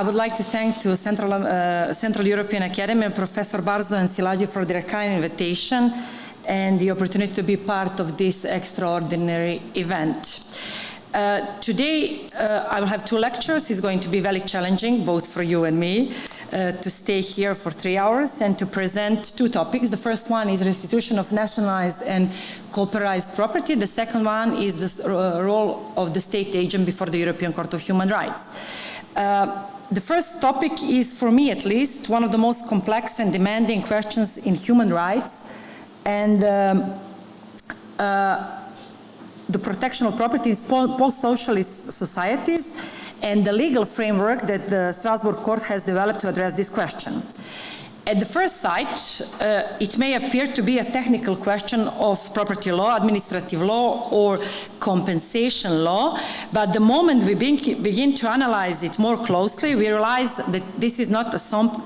I would like to thank to Central European Academy and Professor Barzo and Szilágyi for their kind invitation and the opportunity to be part of this extraordinary event. Today, I will have two lectures. It's going to be very challenging, both for you and me, to stay here for 3 hours and to present two topics. The first one is restitution of nationalized and cooperized property. The second one is the role of the state agent before the European Court of Human Rights. The first topic is, for me at least, one of the most complex and demanding questions in human rights, and the protection of property in post-socialist societies and the legal framework that the Strasbourg Court has developed to address this question. At the first sight, it may appear to be a technical question of property law, administrative law, or compensation law, but the moment we begin to analyze it more closely, we realize that this is not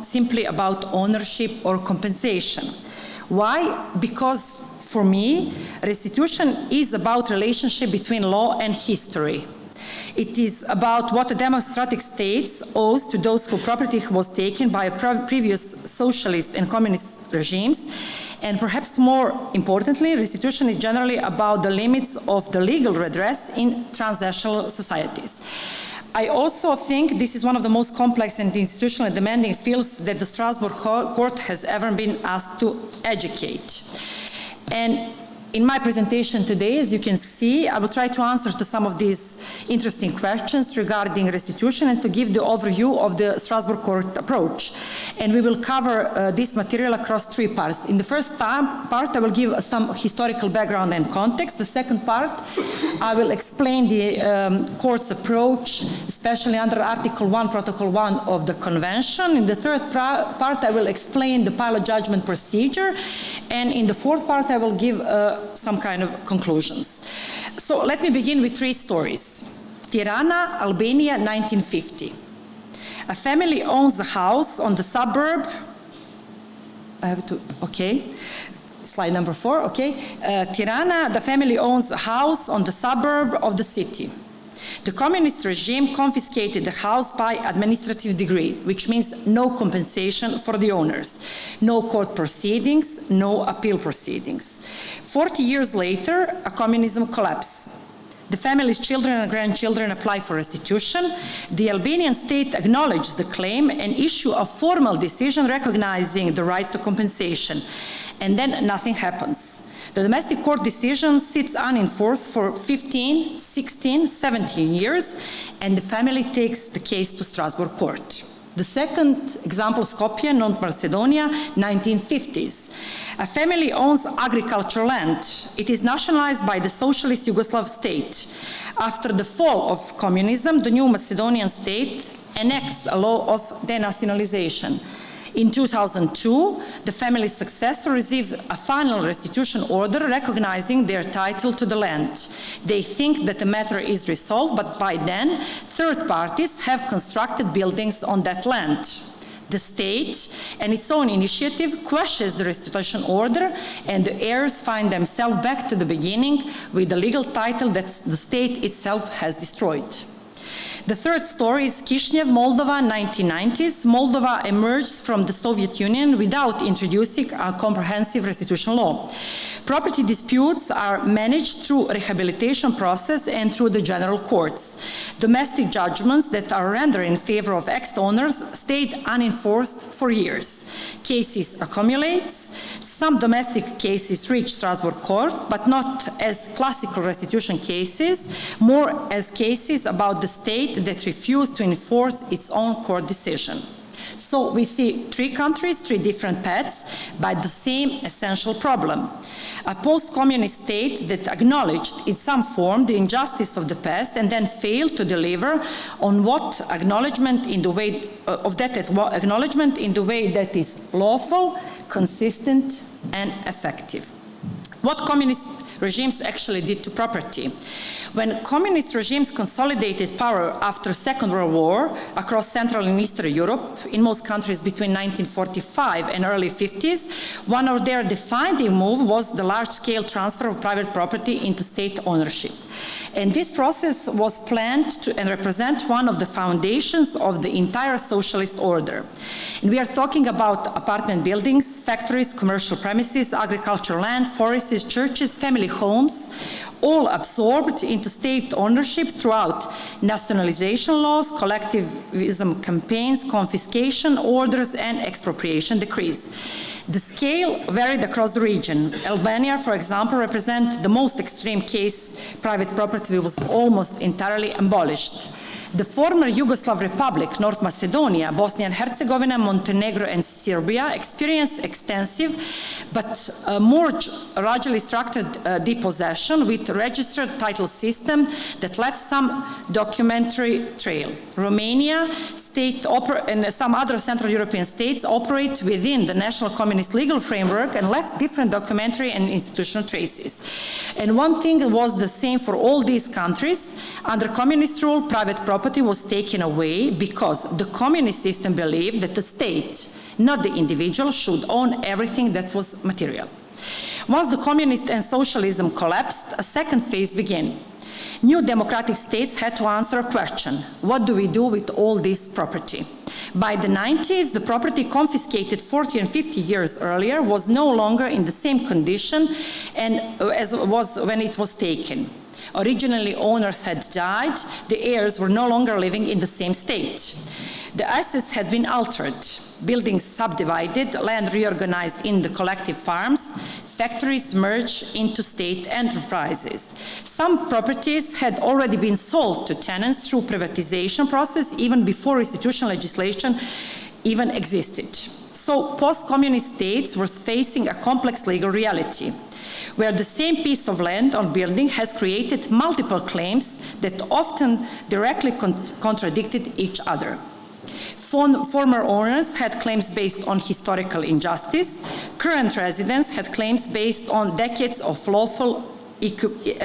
simply about ownership or compensation. Why? Because for me, restitution is about relationship between law and history. It is about what a democratic state owes to those whose property was taken by previous socialist and communist regimes. And perhaps more importantly, restitution is generally about the limits of the legal redress in transnational societies. I also think this is one of the most complex and institutionally demanding fields that the Strasbourg Court has ever been asked to educate. And in my presentation today, as you can see, I will try to answer to some of these interesting questions regarding restitution and to give the overview of the Strasbourg Court approach. And we will cover this material across three parts. In the first part, I will give some historical background and context. The second part, I will explain the court's approach, especially under Article 1, Protocol 1 of the Convention. In the third part, I will explain the pilot judgment procedure. And in the fourth part, I will give some kind of conclusions. So let me begin with three stories. Tirana, Albania, 1950. A family owns a house on the suburb. I have to, okay. Slide number 4, okay. Tirana, the family owns a house on the suburb of the city. The communist regime confiscated the house by administrative decree, which means no compensation for the owners, no court proceedings, no appeal proceedings. 40 years later, a communism collapsed. The family's children and grandchildren apply for restitution. The Albanian state acknowledged the claim and issued a formal decision recognizing the rights to compensation. And then nothing happens. The domestic court decision sits unenforced for 15, 16, 17 years, and the family takes the case to Strasbourg Court. The second example, Skopje, North Macedonia, 1950s. A family owns agricultural land. It is nationalized by the socialist Yugoslav state. After the fall of communism, the new Macedonian state enacts a law of denationalization. In 2002, the family's successor received a final restitution order recognizing their title to the land. They think that the matter is resolved, but by then, third parties have constructed buildings on that land. The state, and its own initiative, questions the restitution order, and the heirs find themselves back to the beginning with the legal title that the state itself has destroyed. The third story is Kishinev, Moldova, 1990s. Moldova emerged from the Soviet Union without introducing a comprehensive restitution law. Property disputes are managed through a rehabilitation process and through the general courts. Domestic judgments that are rendered in favor of ex-owners stayed unenforced for years. Cases accumulate. Some domestic cases reach Strasbourg Court, but not as classical restitution cases, more as cases about the state that refused to enforce its own court decision. So we see three countries, three different paths, but the same essential problem. A post-communist state that acknowledged in some form the injustice of the past and then failed to deliver on what acknowledgement in the way of that acknowledgement in the way that is lawful, consistent, and effective. What communist regimes actually did to property. When communist regimes consolidated power after the Second World War across Central and Eastern Europe, in most countries between 1945 and early 50s, one of their defining moves was the large-scale transfer of private property into state ownership. And this process was planned to and represent one of the foundations of the entire socialist order. And we are talking about apartment buildings, factories, commercial premises, agricultural land, forests, churches, family homes, all absorbed into state ownership throughout nationalization laws, collectivism campaigns, confiscation orders, and expropriation decrees. The scale varied across the region. Albania, for example, represents the most extreme case. Private property was almost entirely abolished. The former Yugoslav Republic, North Macedonia, Bosnia and Herzegovina, Montenegro, and Serbia experienced extensive but more largely structured depossession with registered title system that left some documentary trail. Romania, and some other Central European states operate within the national communist legal framework and left different documentary and institutional traces. And one thing was the same for all these countries. Under communist rule, private property was taken away because the communist system believed that the state, not the individual, should own everything that was material. Once the communist and socialism collapsed, a second phase began. New democratic states had to answer a question: what do we do with all this property? By the 90s, the property confiscated 40 and 50 years earlier was no longer in the same condition as it was when it was taken. Originally, owners had died, the heirs were no longer living in the same state. The assets had been altered, buildings subdivided, land reorganized in the collective farms, factories merged into state enterprises. Some properties had already been sold to tenants through privatization process even before restitution legislation even existed. So post-communist states were facing a complex legal reality, where the same piece of land or building has created multiple claims that often directly contradicted each other. Former owners had claims based on historical injustice. Current residents had claims based on decades of lawful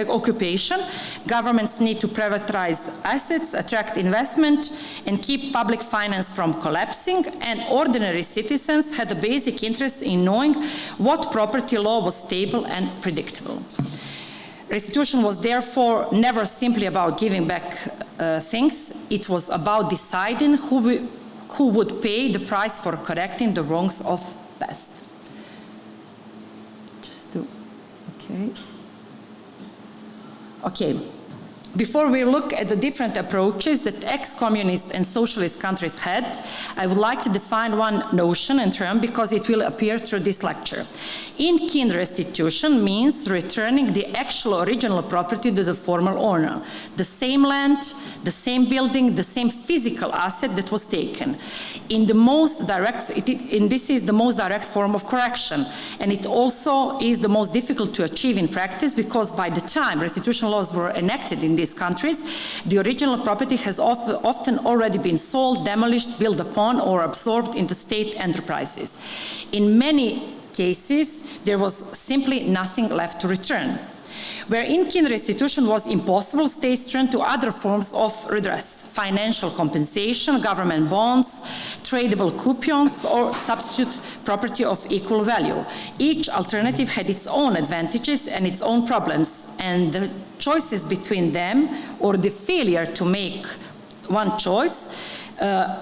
occupation. Governments need to privatize assets, attract investment, and keep public finance from collapsing, and ordinary citizens had a basic interest in knowing what property law was stable and predictable. Restitution was therefore never simply about giving back things. It was about deciding who would pay the price for correcting the wrongs of past. Okay. Before we look at the different approaches that ex-communist and socialist countries had, I would like to define one notion and term because it will appear through this lecture. In-kind restitution means returning the actual original property to the former owner, the same land, the same building, the same physical asset that was taken. This is the most direct form of correction, and it also is the most difficult to achieve in practice because by the time restitution laws were enacted in these countries, the original property has often already been sold, demolished, built upon, or absorbed into state enterprises. In many cases, there was simply nothing left to return. Where in-kind restitution was impossible, states turned to other forms of redress: financial compensation, government bonds, tradable coupons, or substitute property of equal value. Each alternative had its own advantages and its own problems, and the choices between them, or the failure to make one choice,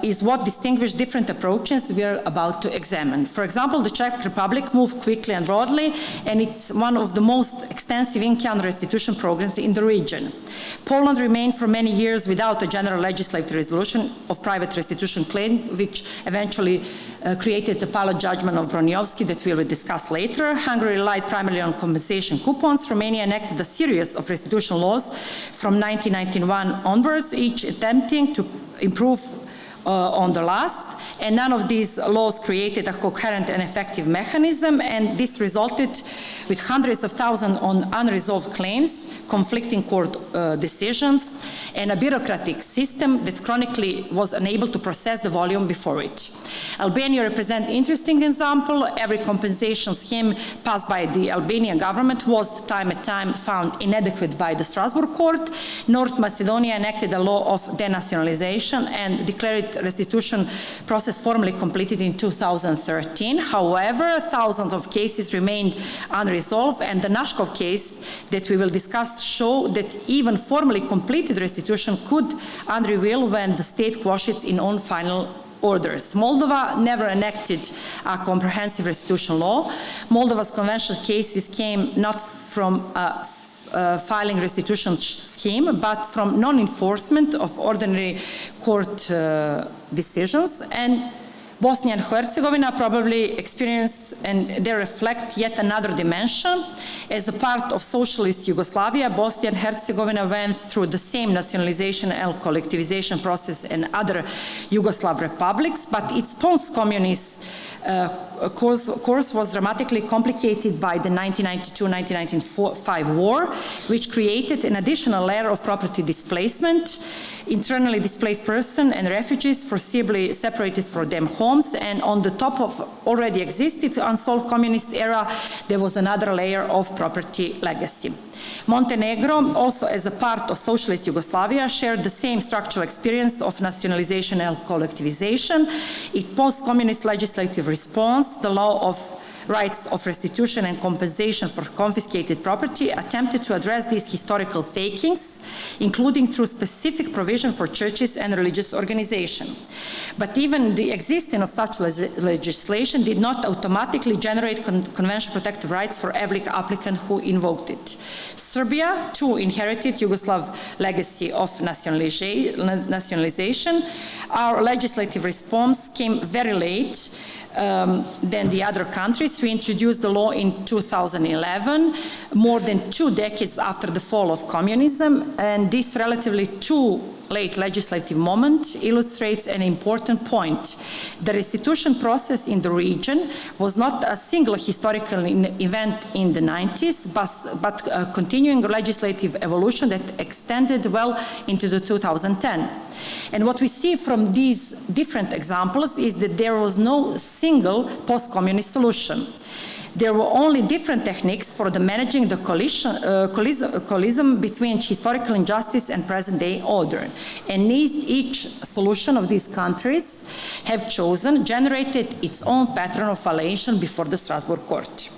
is what distinguishes different approaches we are about to examine. For example, the Czech Republic moved quickly and broadly, and it's one of the most extensive in-kind restitution programs in the region. Poland remained for many years without a general legislative resolution of private restitution claim, which eventually created the pilot judgment of Broniewski that we will discuss later. Hungary relied primarily on compensation coupons. Romania enacted a series of restitution laws from 1991 onwards, each attempting to improve on the last, and none of these laws created a coherent and effective mechanism, and this resulted with hundreds of thousands on unresolved claims, conflicting court decisions, and a bureaucratic system that chronically was unable to process the volume before it. Albania represents an interesting example. Every compensation scheme passed by the Albanian government was time and time found inadequate by the Strasbourg court. North Macedonia enacted a law of denationalization and declared restitution process formally completed in 2013. However, thousands of cases remained unresolved, and the Nashkov case that we will discuss show that even formally completed restitution could unreveal when the state quashed its own final orders. Moldova never enacted a comprehensive restitution law. Moldova's conventional cases came not from filing restitution scheme, but from non-enforcement of ordinary court decisions. And Bosnia and Herzegovina probably experience, and they reflect yet another dimension. As a part of socialist Yugoslavia, Bosnia and Herzegovina went through the same nationalization and collectivization process in other Yugoslav republics, but its post-communist course was dramatically complicated by the 1992-1995 war, which created an additional layer of property displacement. Internally displaced persons and refugees forcibly separated from their homes, and on the top of already existed unsolved communist era, there was another layer of property legacy. Montenegro, also as a part of socialist Yugoslavia, shared the same structural experience of nationalization and collectivization. Its post-communist legislative response, the law of rights of restitution and compensation for confiscated property, attempted to address these historical takings, including through specific provision for churches and religious organizations. But even the existence of such legislation did not automatically generate convention protective rights for every applicant who invoked it. Serbia, too, inherited Yugoslav legacy of nationalization. Our legislative response came very late than the other countries. We introduced the law in 2011, more than 2 decades after the fall of communism, and this relatively too late legislative moment illustrates an important point. The restitution process in the region was not a single historical event in the 90s, but a continuing legislative evolution that extended well into the 2010. And what we see from these different examples is that there was no single post-communist solution. There were only different techniques for the managing the collision between historical injustice and present-day order. And each solution of these countries have chosen generated its own pattern of violation before the Strasbourg court.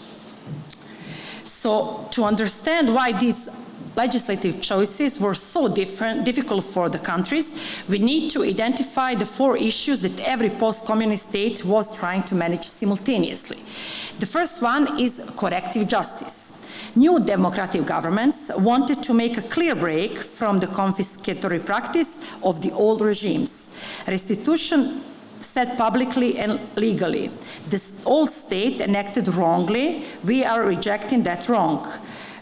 So to understand why these legislative choices were so difficult for the countries, we need to identify the 4 issues that every post-communist state was trying to manage simultaneously. The first one is corrective justice. New democratic governments wanted to make a clear break from the confiscatory practice of the old regimes. Restitution said publicly and legally, the old state enacted wrongly, we are rejecting that wrong.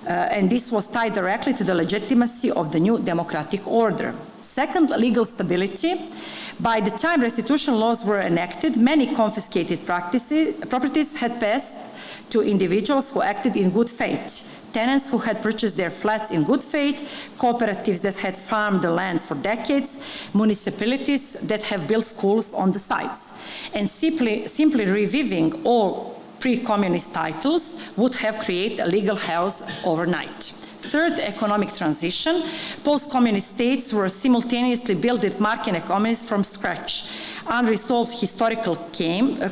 And this was tied directly to the legitimacy of the new democratic order. Second, legal stability. By the time restitution laws were enacted, many confiscated properties had passed to individuals who acted in good faith. Tenants who had purchased their flats in good faith, cooperatives that had farmed the land for decades, municipalities that have built schools on the sites. And simply reviving all pre-communist titles would have created a legal chaos overnight. Third, economic transition. Post-communist states were simultaneously building market economies from scratch. Unresolved historical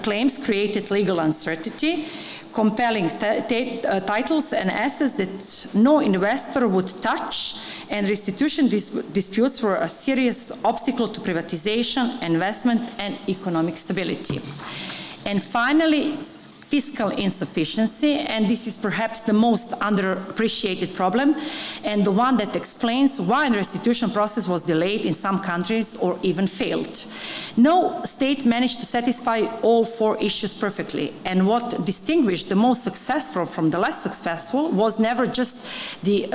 claims created legal uncertainty, compelling titles and assets that no investor would touch, and restitution disputes were a serious obstacle to privatization, investment, and economic stability. And finally, fiscal insufficiency, and this is perhaps the most underappreciated problem, and the one that explains why the restitution process was delayed in some countries or even failed. No state managed to satisfy all 4 issues perfectly, and what distinguished the most successful from the less successful was never just the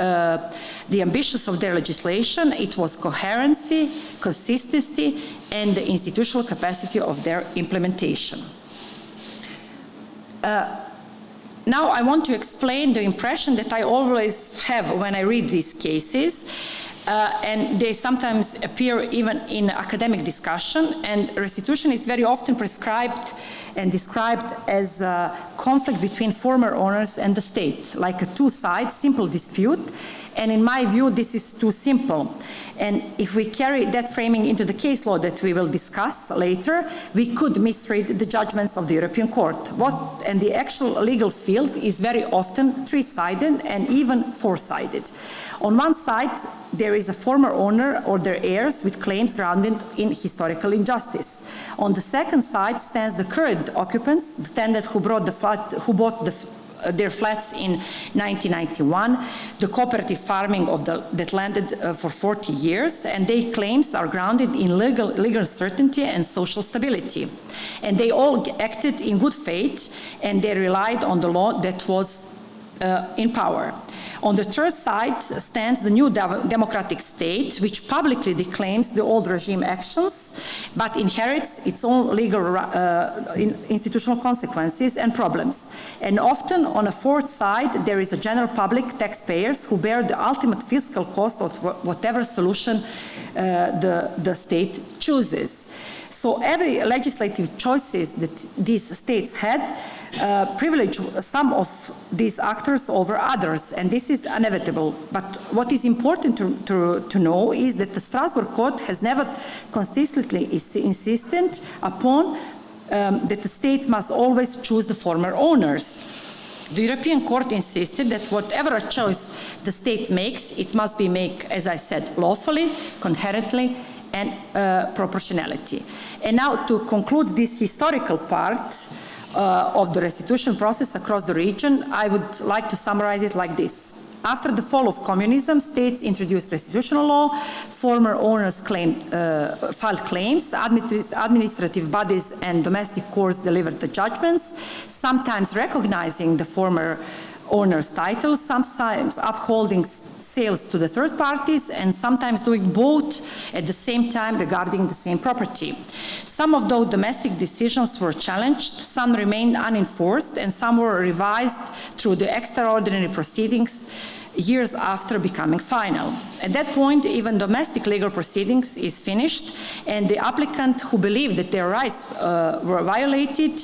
ambitions of their legislation, it was coherency, consistency, and the institutional capacity of their implementation. Now I want to explain the impression that I always have when I read these cases. and they sometimes appear even in academic discussion, and restitution is very often prescribed and described as a conflict between former owners and the state, like a two-side simple dispute, and in my view this is too simple. And if we carry that framing into the case law that we will discuss later, we could misread the judgments of the European Court. And the actual legal field is very often three-sided and even four-sided. On one side, there is a former owner or their heirs with claims grounded in historical injustice. On the second side stands the current occupants, the tenant who bought their flats in 1991, the cooperative farming of that landed for 40 years, and their claims are grounded in legal certainty and social stability. And they all acted in good faith, and they relied on the law that was in power. On the third side stands the new democratic state, which publicly declaims the old regime actions, but inherits its own legal institutional consequences and problems. And often on a fourth side, there is a general public, taxpayers, who bear the ultimate fiscal cost of whatever solution the state chooses. So every legislative choices that these states had privilege some of these actors over others, and this is inevitable. But what is important to know is that the Strasbourg Court has never consistently insisted upon that the state must always choose the former owners. The European Court insisted that whatever choice the state makes, it must be made, as I said, lawfully, coherently, and proportionality. And now to conclude this historical part of the restitution process across the region, I would like to summarize it like this. After the fall of communism, states introduced restitutional law, former owners filed claims, administrative bodies and domestic courts delivered the judgments, sometimes recognizing the former owner's title, sometimes upholding sales to the third parties, and sometimes doing both at the same time regarding the same property. Some of those domestic decisions were challenged, some remained unenforced, and some were revised through the extraordinary proceedings years after becoming final. At that point, even domestic legal proceedings is finished, and the applicant who believed that their rights were violated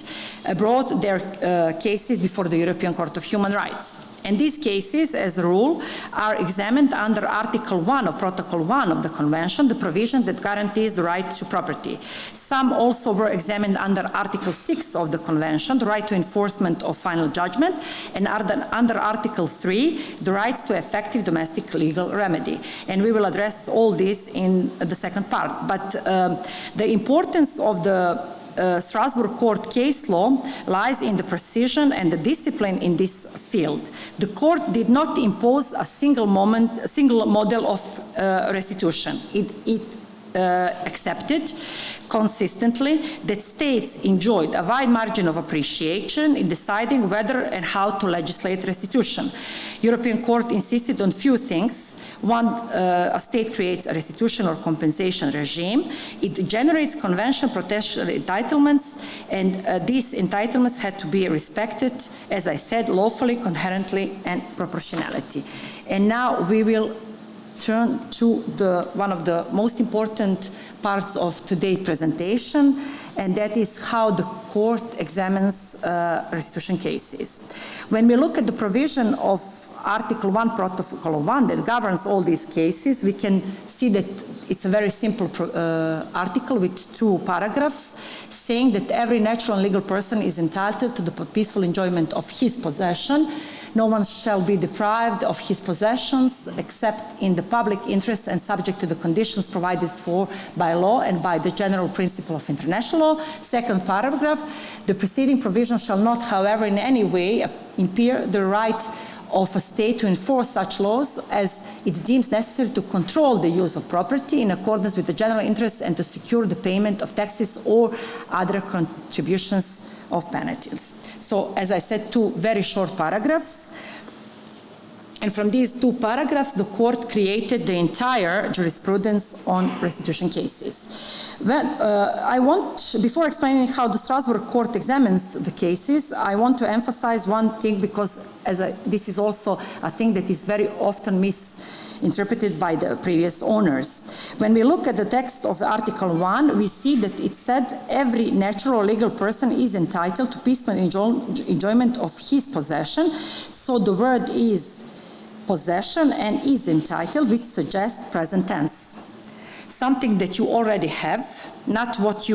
brought their cases before the European Court of Human Rights. And these cases, as a rule, are examined under Article 1 of Protocol 1 of the Convention, the provision that guarantees the right to property. Some also were examined under Article 6 of the Convention, the right to enforcement of final judgment, and under Article 3, the rights to effective domestic legal remedy. And we will address all this in the second part. But the importance of the Strasbourg Court case law lies in the precision and the discipline in this field. The court did not impose a single model of restitution. It accepted consistently that states enjoyed a wide margin of appreciation in deciding whether and how to legislate restitution. European Court insisted on few things. One, a state creates a restitution or compensation regime. It generates convention protection entitlements, and these entitlements had to be respected, as I said, lawfully, coherently, and proportionality. And now we will turn to one of the most important parts of today's presentation, and that is how the court examines restitution cases. When we look at the provision of Article 1, Protocol 1 that governs all these cases, we can see that it's a very simple article with 2 paragraphs saying that every natural and legal person is entitled to the peaceful enjoyment of his possession. No one shall be deprived of his possessions except in the public interest and subject to the conditions provided for by law and by the general principle of international law. Second paragraph, the preceding provision shall not, however, in any way impair the right of a state to enforce such laws as it deems necessary to control the use of property in accordance with the general interests and to secure the payment of taxes or other contributions of penalties. So, as I said, 2 very short paragraphs. And from these two paragraphs, the court created the entire jurisprudence on restitution cases. Before explaining how the Strasbourg court examines the cases, I want to emphasize one thing, because this is also a thing that is very often misinterpreted by the previous owners. When we look at the text of Article 1, we see that it said every natural or legal person is entitled to peaceful enjoyment of his possession. So the word is possession and is entitled, which suggests present tense. Something that you already have, not what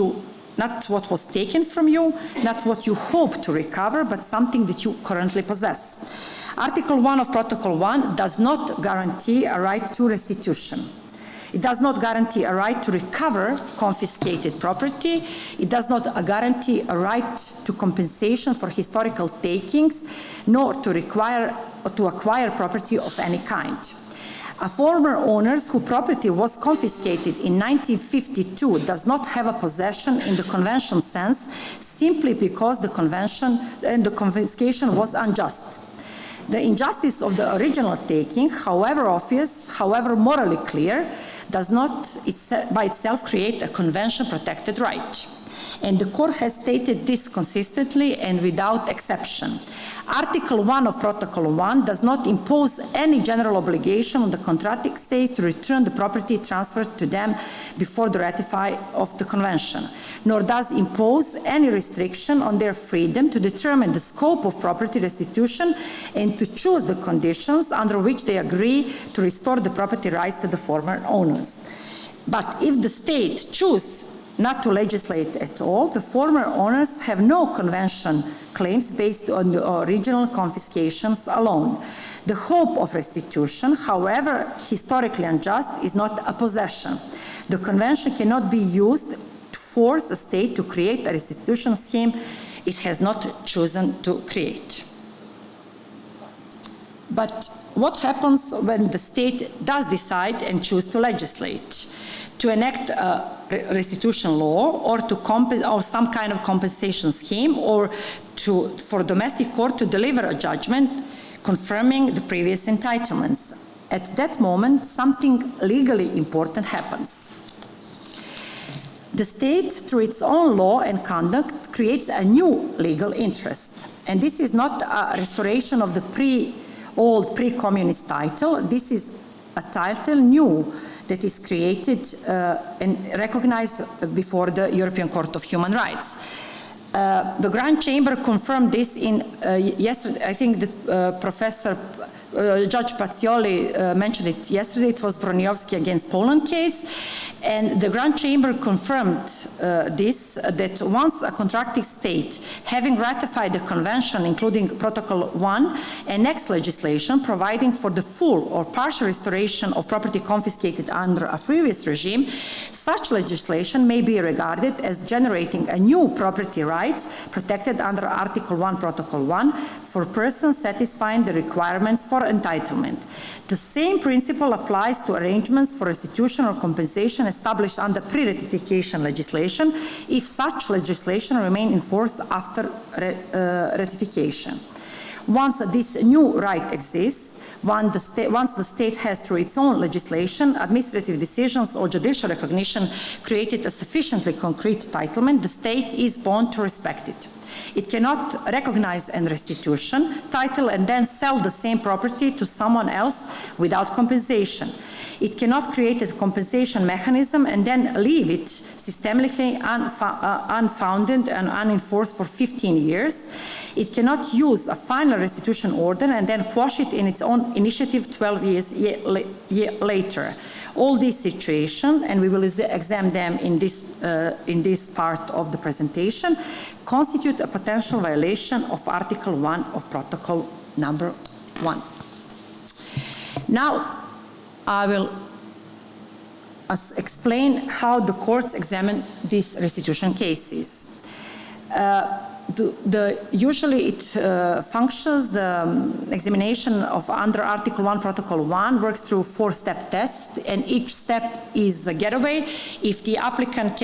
was taken from you, not what you hope to recover, but something that you currently possess. Article 1 of Protocol 1 does not guarantee a right to restitution. It does not guarantee a right to recover confiscated property. It does not guarantee a right to compensation for historical takings, nor to acquire property of any kind. A former owner whose property was confiscated in 1952 does not have a possession in the convention sense, simply because the convention and the confiscation was unjust. The injustice of the original taking, however obvious, however morally clear, does not by itself create a convention-protected right. And the court has stated this consistently and without exception. Article 1 of Protocol 1 does not impose any general obligation on the contracting states to return the property transferred to them before the ratify of the convention, nor does impose any restriction on their freedom to determine the scope of property restitution and to choose the conditions under which they agree to restore the property rights to the former owners. But if the state chooses not to legislate at all, the former owners have no convention claims based on the original confiscations alone. The hope of restitution, however historically unjust, is not a possession. The convention cannot be used to force a state to create a restitution scheme it has not chosen to create. But what happens when the state does decide and choose to legislate? To enact a restitution law, or some kind of compensation scheme, or for domestic court to deliver a judgment confirming the previous entitlements. At that moment, something legally important happens. The state, through its own law and conduct, creates a new legal interest. And this is not a restoration of the pre-communist title. This is a title new that is created and recognized before the European Court of Human Rights. The Grand Chamber confirmed this in yesterday. I think that Judge Pacioli mentioned it yesterday. It was Broniowski against Poland case. And the Grand Chamber confirmed that once a contracting state, having ratified the convention, including Protocol 1, enacts legislation providing for the full or partial restoration of property confiscated under a previous regime, such legislation may be regarded as generating a new property right protected under Article 1, Protocol 1, for persons satisfying the requirements for entitlement. The same principle applies to arrangements for restitution or compensation established under pre-ratification legislation, if such legislation remains in force after ratification. Once this new right exists, once the state has, through its own legislation, administrative decisions, or judicial recognition created a sufficiently concrete entitlement, the state is bound to respect it. It cannot recognize a restitution title and then sell the same property to someone else without compensation. It cannot create a compensation mechanism and then leave it systemically unfounded and unenforced for 15 years. It cannot use a final restitution order and then quash it in its own initiative 12 years later. All these situations, and we will examine them in this part of the presentation, constitute a potential violation of Article 1 of Protocol number 1. Now, I will explain how the courts examine these restitution cases. Usually it functions, the examination of under Article 1, Protocol 1 works through 4-step test, and each step is a getaway. If the applicant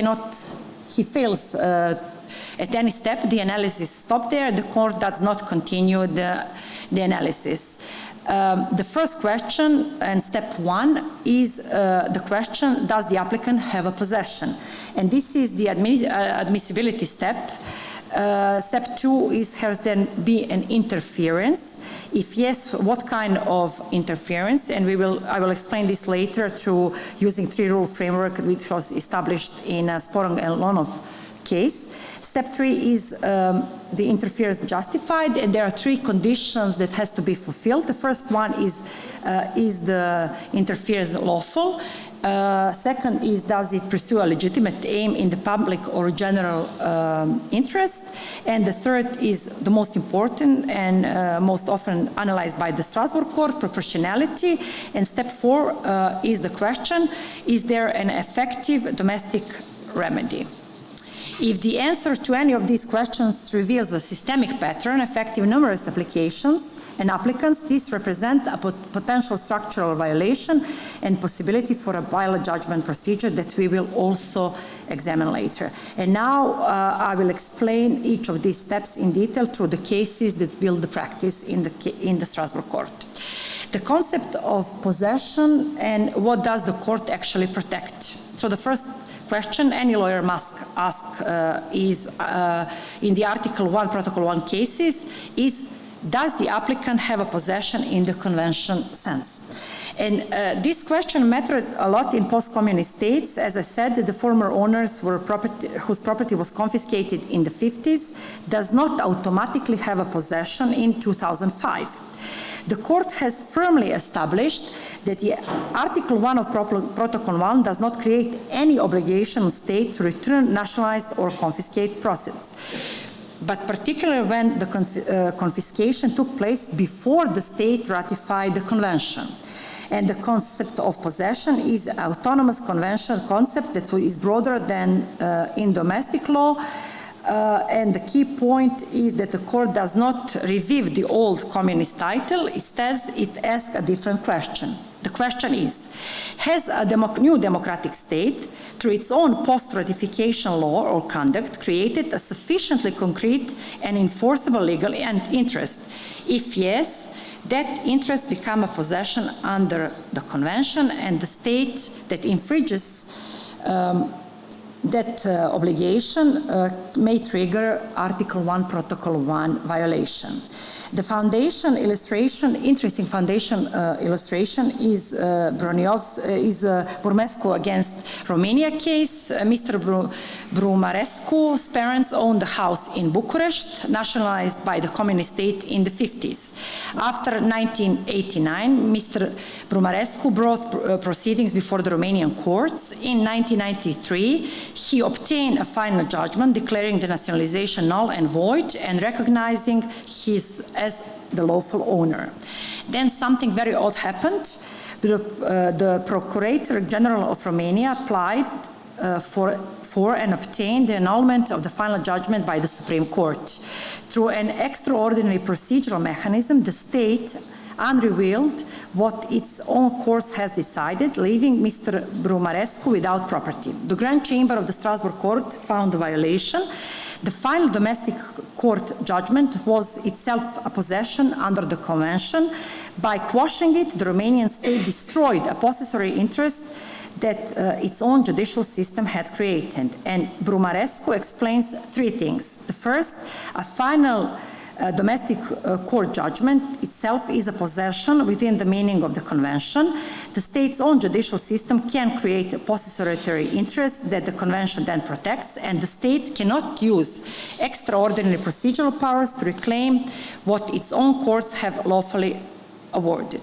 he fails at any step, the analysis stops there, the court does not continue the analysis. The first question and step 1 is the question, does the applicant have a possession? And this is the admissibility step. Step 2 is, has there been an interference? If yes, what kind of interference? And I will explain this later through using 3-rule framework which was established in Sporong and Lonov case. Step 3 is the interference justified, and there are 3 conditions that has to be fulfilled. The first one is the interference lawful? Second is, does it pursue a legitimate aim in the public or general interest? And the third is the most important and most often analyzed by the Strasbourg Court, proportionality. And step 4 is the question, is there an effective domestic remedy? If the answer to any of these questions reveals a systemic pattern affecting numerous applications and applicants, this represents a potential structural violation and possibility for a violent judgment procedure that we will also examine later. And now I will explain each of these steps in detail through the cases that build the practice in the Strasbourg Court. The concept of possession and what does the court actually protect. So the first question any lawyer must ask is, in the Article 1, Protocol 1 cases, is, does the applicant have a possession in the convention sense? And this question mattered a lot in post-communist states. As I said, the former owners whose property was confiscated in the 50s does not automatically have a possession in 2005. The court has firmly established that the Article 1 of Protocol 1 does not create any obligation on state to return, nationalize, or confiscate proceeds, but particularly when the confiscation took place before the state ratified the convention. And the concept of possession is an autonomous convention concept that is broader than in domestic law. And the key point is that the court does not revive the old communist title. Instead, it asks a different question. The question is, has a new democratic state, through its own post-ratification law or conduct, created a sufficiently concrete and enforceable legal interest? If yes, that interest becomes a possession under the convention, and the state that infringes that obligation may trigger Article 1, Protocol 1 violation. The foundation illustration, interesting foundation illustration is Burmescu against Romania case. Mr. Brumarescu's parents owned a house in Bucharest, nationalized by the communist state in the 50s. After 1989, Mr. Brumarescu brought proceedings before the Romanian courts. In 1993, he obtained a final judgment declaring the nationalization null and void and recognizing his as the lawful owner. Then something very odd happened. The Procurator General of Romania applied for and obtained the annulment of the final judgment by the Supreme Court. Through an extraordinary procedural mechanism, the state unrevealed what its own courts has decided, leaving Mr. Brumarescu without property. The Grand Chamber of the Strasbourg Court found the violation. The final domestic court judgment was itself a possession under the convention. By quashing it, the Romanian state destroyed a possessory interest that its own judicial system had created. And Brumarescu explains 3 things. The first, a final domestic court judgment itself is a possession within the meaning of the convention. The state's own judicial system can create a possessory interest that the convention then protects, and the state cannot use extraordinary procedural powers to reclaim what its own courts have lawfully awarded.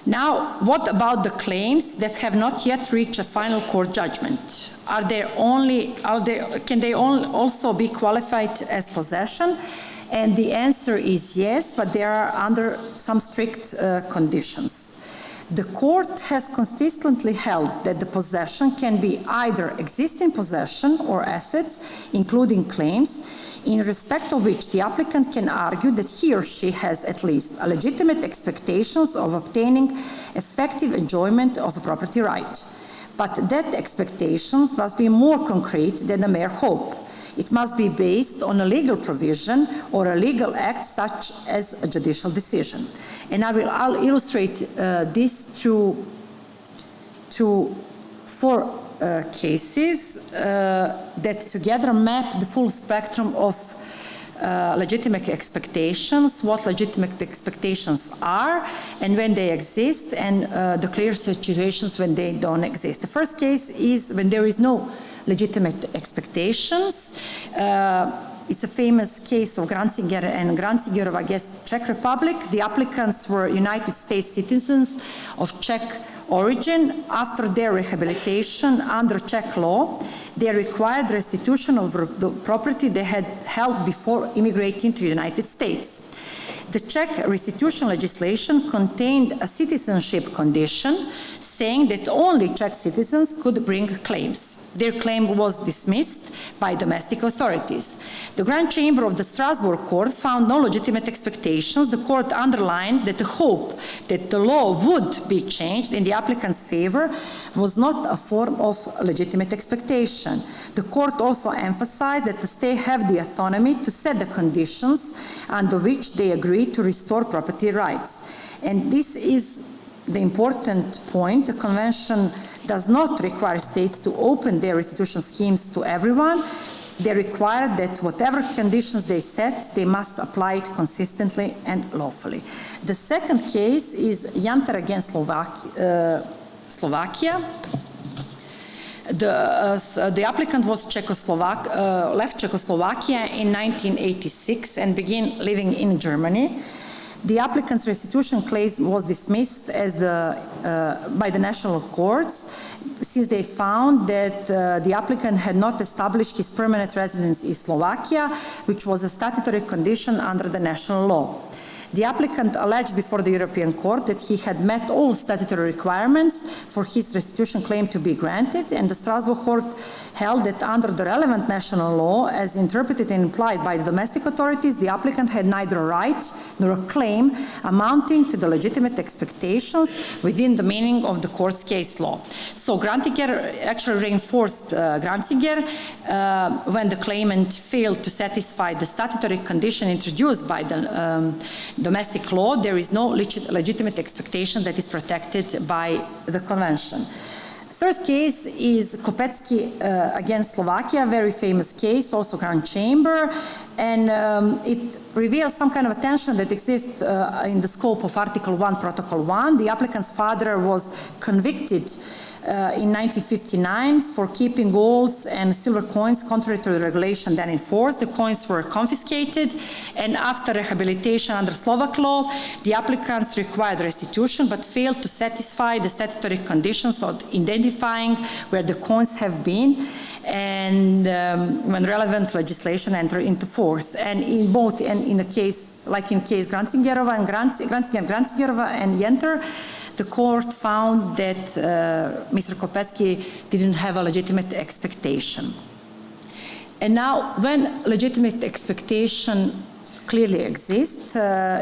Now, what about the claims that have not yet reached a final court judgment? Can they also be qualified as possession? And the answer is yes, but they are under some strict conditions. The court has consistently held that the possession can be either existing possession or assets, including claims, in respect of which the applicant can argue that he or she has at least a legitimate expectations of obtaining effective enjoyment of a property right. But that expectations must be more concrete than a mere hope. It must be based on a legal provision or a legal act such as a judicial decision. And I'll illustrate this through four cases that together map the full spectrum of legitimate expectations, what legitimate expectations are, and when they exist, and the clear situations when they don't exist. The first case is when there is no legitimate expectations. It's a famous case of Granciger and Grancigerov against Czech Republic. The applicants were United States citizens of Czech origin. After their rehabilitation under Czech law, they required restitution of the property they had held before immigrating to the United States. The Czech restitution legislation contained a citizenship condition saying that only Czech citizens could bring claims. Their claim was dismissed by domestic authorities. The Grand Chamber of the Strasbourg Court found no legitimate expectations. The court underlined that the hope that the law would be changed in the applicant's favor was not a form of legitimate expectation. The court also emphasized that the state have the autonomy to set the conditions under which they agree to restore property rights. And this is the important point. The convention does not require states to open their restitution schemes to everyone. They require that whatever conditions they set, they must apply it consistently and lawfully. The second case is Janter against Slovakia. The applicant was left Czechoslovakia in 1986 and began living in Germany. The applicant's restitution claim was dismissed as by the national courts since they found that the applicant had not established his permanent residence in Slovakia, which was a statutory condition under the national law. The applicant alleged before the European Court that he had met all statutory requirements for his restitution claim to be granted, and the Strasbourg Court held that under the relevant national law, as interpreted and implied by the domestic authorities, the applicant had neither a right nor a claim amounting to the legitimate expectations within the meaning of the court's case law. So Granciger actually reinforced Granciger when the claimant failed to satisfy the statutory condition introduced by the domestic law. There is no legitimate expectation that is protected by the convention. Third case is Kopetsky against Slovakia, a very famous case, also Grand Chamber, and it reveals some kind of a tension that exists in the scope of Article 1, Protocol 1. The applicant's father was convicted in 1959 for keeping gold and silver coins contrary to the regulation then in force. The coins were confiscated, and after rehabilitation under Slovak law, the applicants required restitution but failed to satisfy the statutory conditions of identifying where the coins have been and when relevant legislation entered into force. And in both, and in a case, like in case Grancigerova and Jenter, the court found that Mr. Kopetsky didn't have a legitimate expectation. And now, when legitimate expectation clearly exists,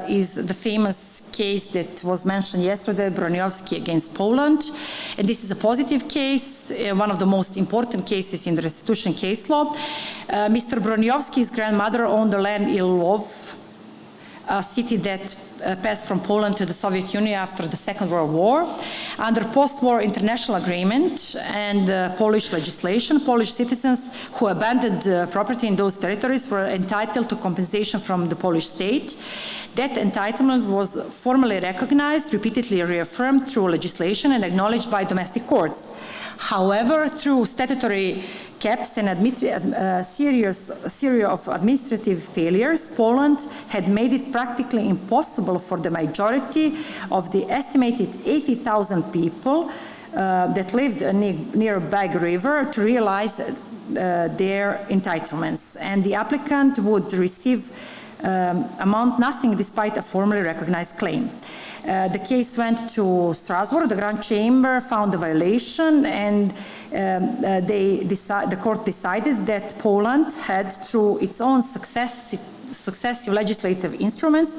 is the famous case that was mentioned yesterday, Broniowski against Poland. And this is a positive case, one of the most important cases in the restitution case law. Mr. Broniowski's grandmother owned the land in Lwów, a city that passed from Poland to the Soviet Union after the Second World War. Under post-war international agreement and Polish legislation, Polish citizens who abandoned property in those territories were entitled to compensation from the Polish state. That entitlement was formally recognized, repeatedly reaffirmed through legislation and acknowledged by domestic courts. However, through statutory caps and a series of administrative failures, Poland had made it practically impossible for the majority of the estimated 80,000 people that lived near Bag River to realize their entitlements. And the applicant would receive amount nothing despite a formally recognized claim. The case went to Strasbourg. The Grand Chamber found a violation, and the court decided that Poland had, through its own successive legislative instruments,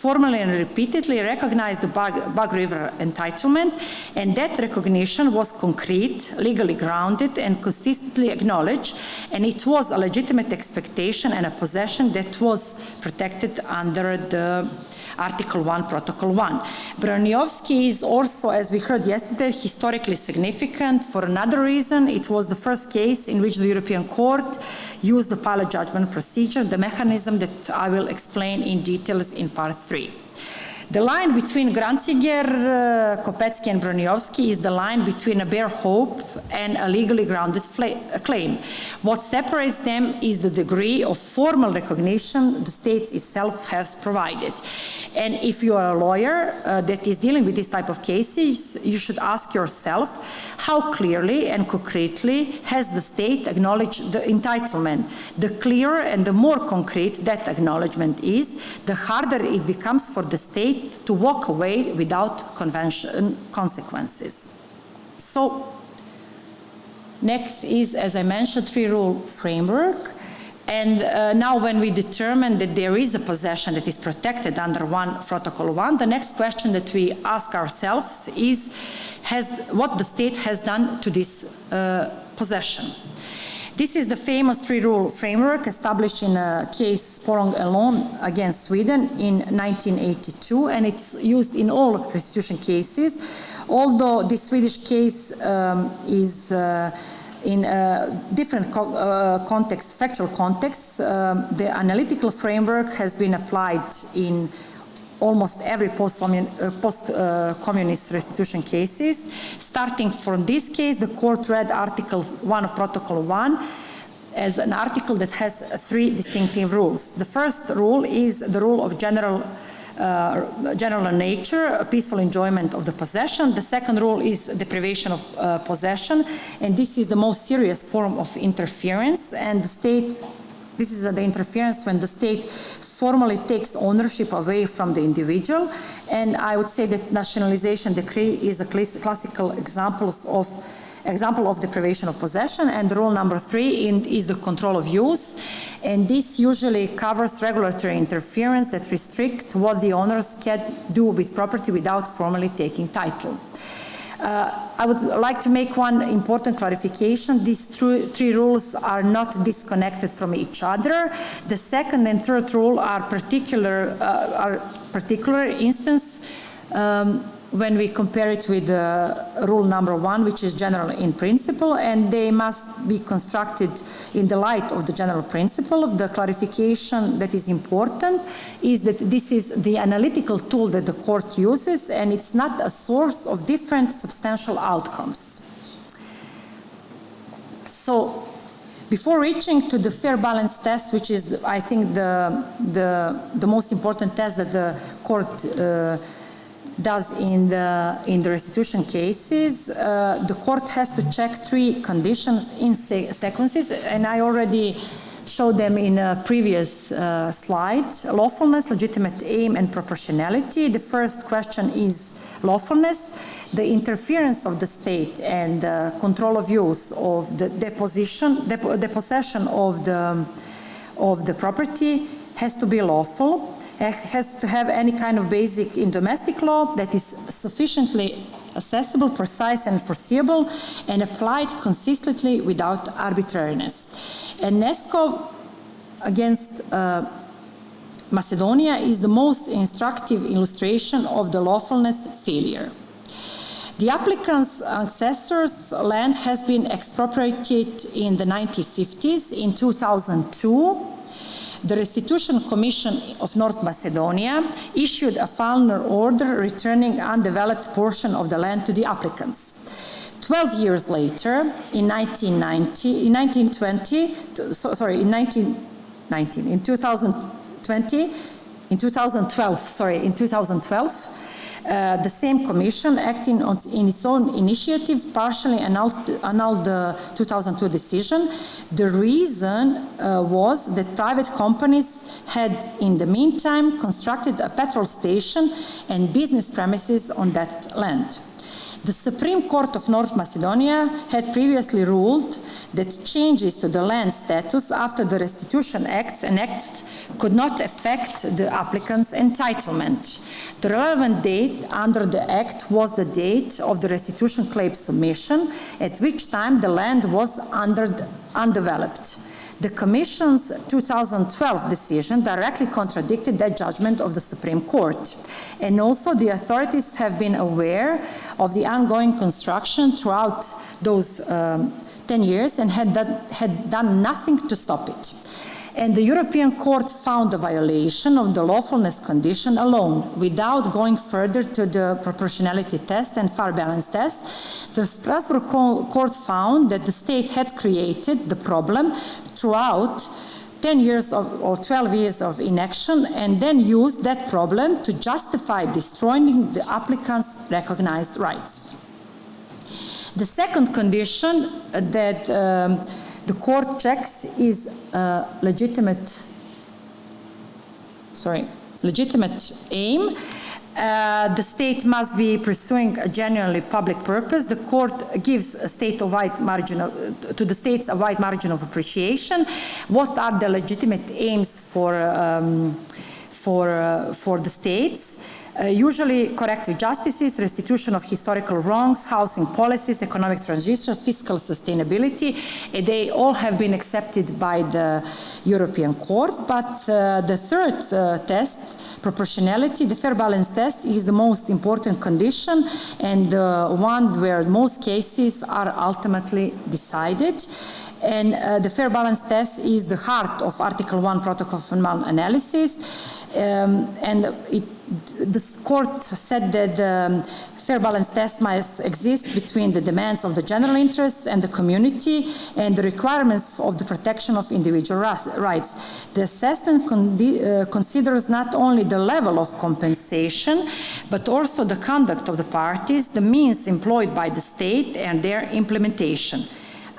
formally and repeatedly recognized the Bug River entitlement, and that recognition was concrete, legally grounded, and consistently acknowledged, and it was a legitimate expectation and a possession that was protected under the Article 1, Protocol 1. Broniowski is also, as we heard yesterday, historically significant for another reason. It was the first case in which the European Court used the pilot judgment procedure, the mechanism that I will explain in details in part 3. The line between Granciger, Kopecki, and Broniowski is the line between a bare hope and a legally grounded claim. What separates them is the degree of formal recognition the state itself has provided. And if you are a lawyer that is dealing with this type of cases, you should ask yourself how clearly and concretely has the state acknowledged the entitlement. The clearer and the more concrete that acknowledgement is, the harder it becomes for the state to walk away without consequences. So, next is, as I mentioned, three-rule framework. And now when we determine that there is a possession that is protected under Protocol 1, the next question that we ask ourselves is what the state has done to this possession. This is the famous three-rule framework established in a case Sporrong alone against Sweden in 1982, and it's used in all restitution cases. Although this Swedish case is in different contexts, factual contexts, the analytical framework has been applied in almost every post-communist restitution cases. Starting from this case, the court read Article 1 of Protocol 1 as an article that has three distinctive rules. The first rule is the rule of general nature, a peaceful enjoyment of the possession. The second rule is deprivation of possession, and this is the most serious form of interference, and the state, this is the interference when the state formally takes ownership away from the individual, and I would say that nationalization decree is a classical example of deprivation of possession. And rule number 3 is the control of use, and this usually covers regulatory interference that restrict what the owners can do with property without formally taking title. I would like to make one important clarification. These three rules are not disconnected from each other. The second and third rule are particular instance when we compare it with rule number 1, which is general in principle, and they must be constructed in the light of the general principle. The clarification that is important is that this is the analytical tool that the court uses, and it's not a source of different substantial outcomes. So, before reaching to the fair balance test, which is, I think, the most important test that the court does in the restitution cases, the court has to check 3 conditions in sequences, and I already showed them in a previous slide: lawfulness, legitimate aim, and proportionality. The first question is lawfulness. The interference of the state and control of use of the depossession of the property has to be lawful. It has to have any kind of basic in domestic law that is sufficiently accessible, precise, and foreseeable, and applied consistently without arbitrariness. And Neskov against Macedonia is the most instructive illustration of the lawfulness failure. The applicant's ancestors' land has been expropriated in the 1950s. In 2002, the Restitution Commission of North Macedonia issued a final order returning undeveloped portion of the land to the applicants. 12 years later, in 2020, the same commission, acting in its own initiative, partially annulled the 2002 decision. The reason was that private companies had, in the meantime, constructed a petrol station and business premises on that land. The Supreme Court of North Macedonia had previously ruled that changes to the land status after the Restitution Acts enacted could not affect the applicant's entitlement. The relevant date under the Act was the date of the restitution claim submission, at which time the land was undeveloped. The Commission's 2012 decision directly contradicted that judgment of the Supreme Court. And also the authorities have been aware of the ongoing construction throughout those 10 years and had done nothing to stop it. And the European Court found a violation of the lawfulness condition alone, without going further to the proportionality test and fair balance test. The Strasbourg Court found that the state had created the problem throughout 10 years or 12 years of inaction, and then used that problem to justify destroying the applicant's recognized rights. The second condition that the court checks is legitimate aim. The state must be pursuing a genuinely public purpose. The court gives a state a wide margin to the states a wide margin of appreciation. What are the legitimate aims for the states? Usually corrective justices, restitution of historical wrongs, housing policies, economic transition, fiscal sustainability. They all have been accepted by the European Court, but the third test, proportionality, the fair balance test, is the most important condition and the one where most cases are ultimately decided. And the fair balance test is the heart of Article 1 Protocol of analysis. The court said that the fair balance test must exist between the demands of the general interests and the community and the requirements of the protection of individual rights. The assessment considers not only the level of compensation, but also the conduct of the parties, the means employed by the state, and their implementation.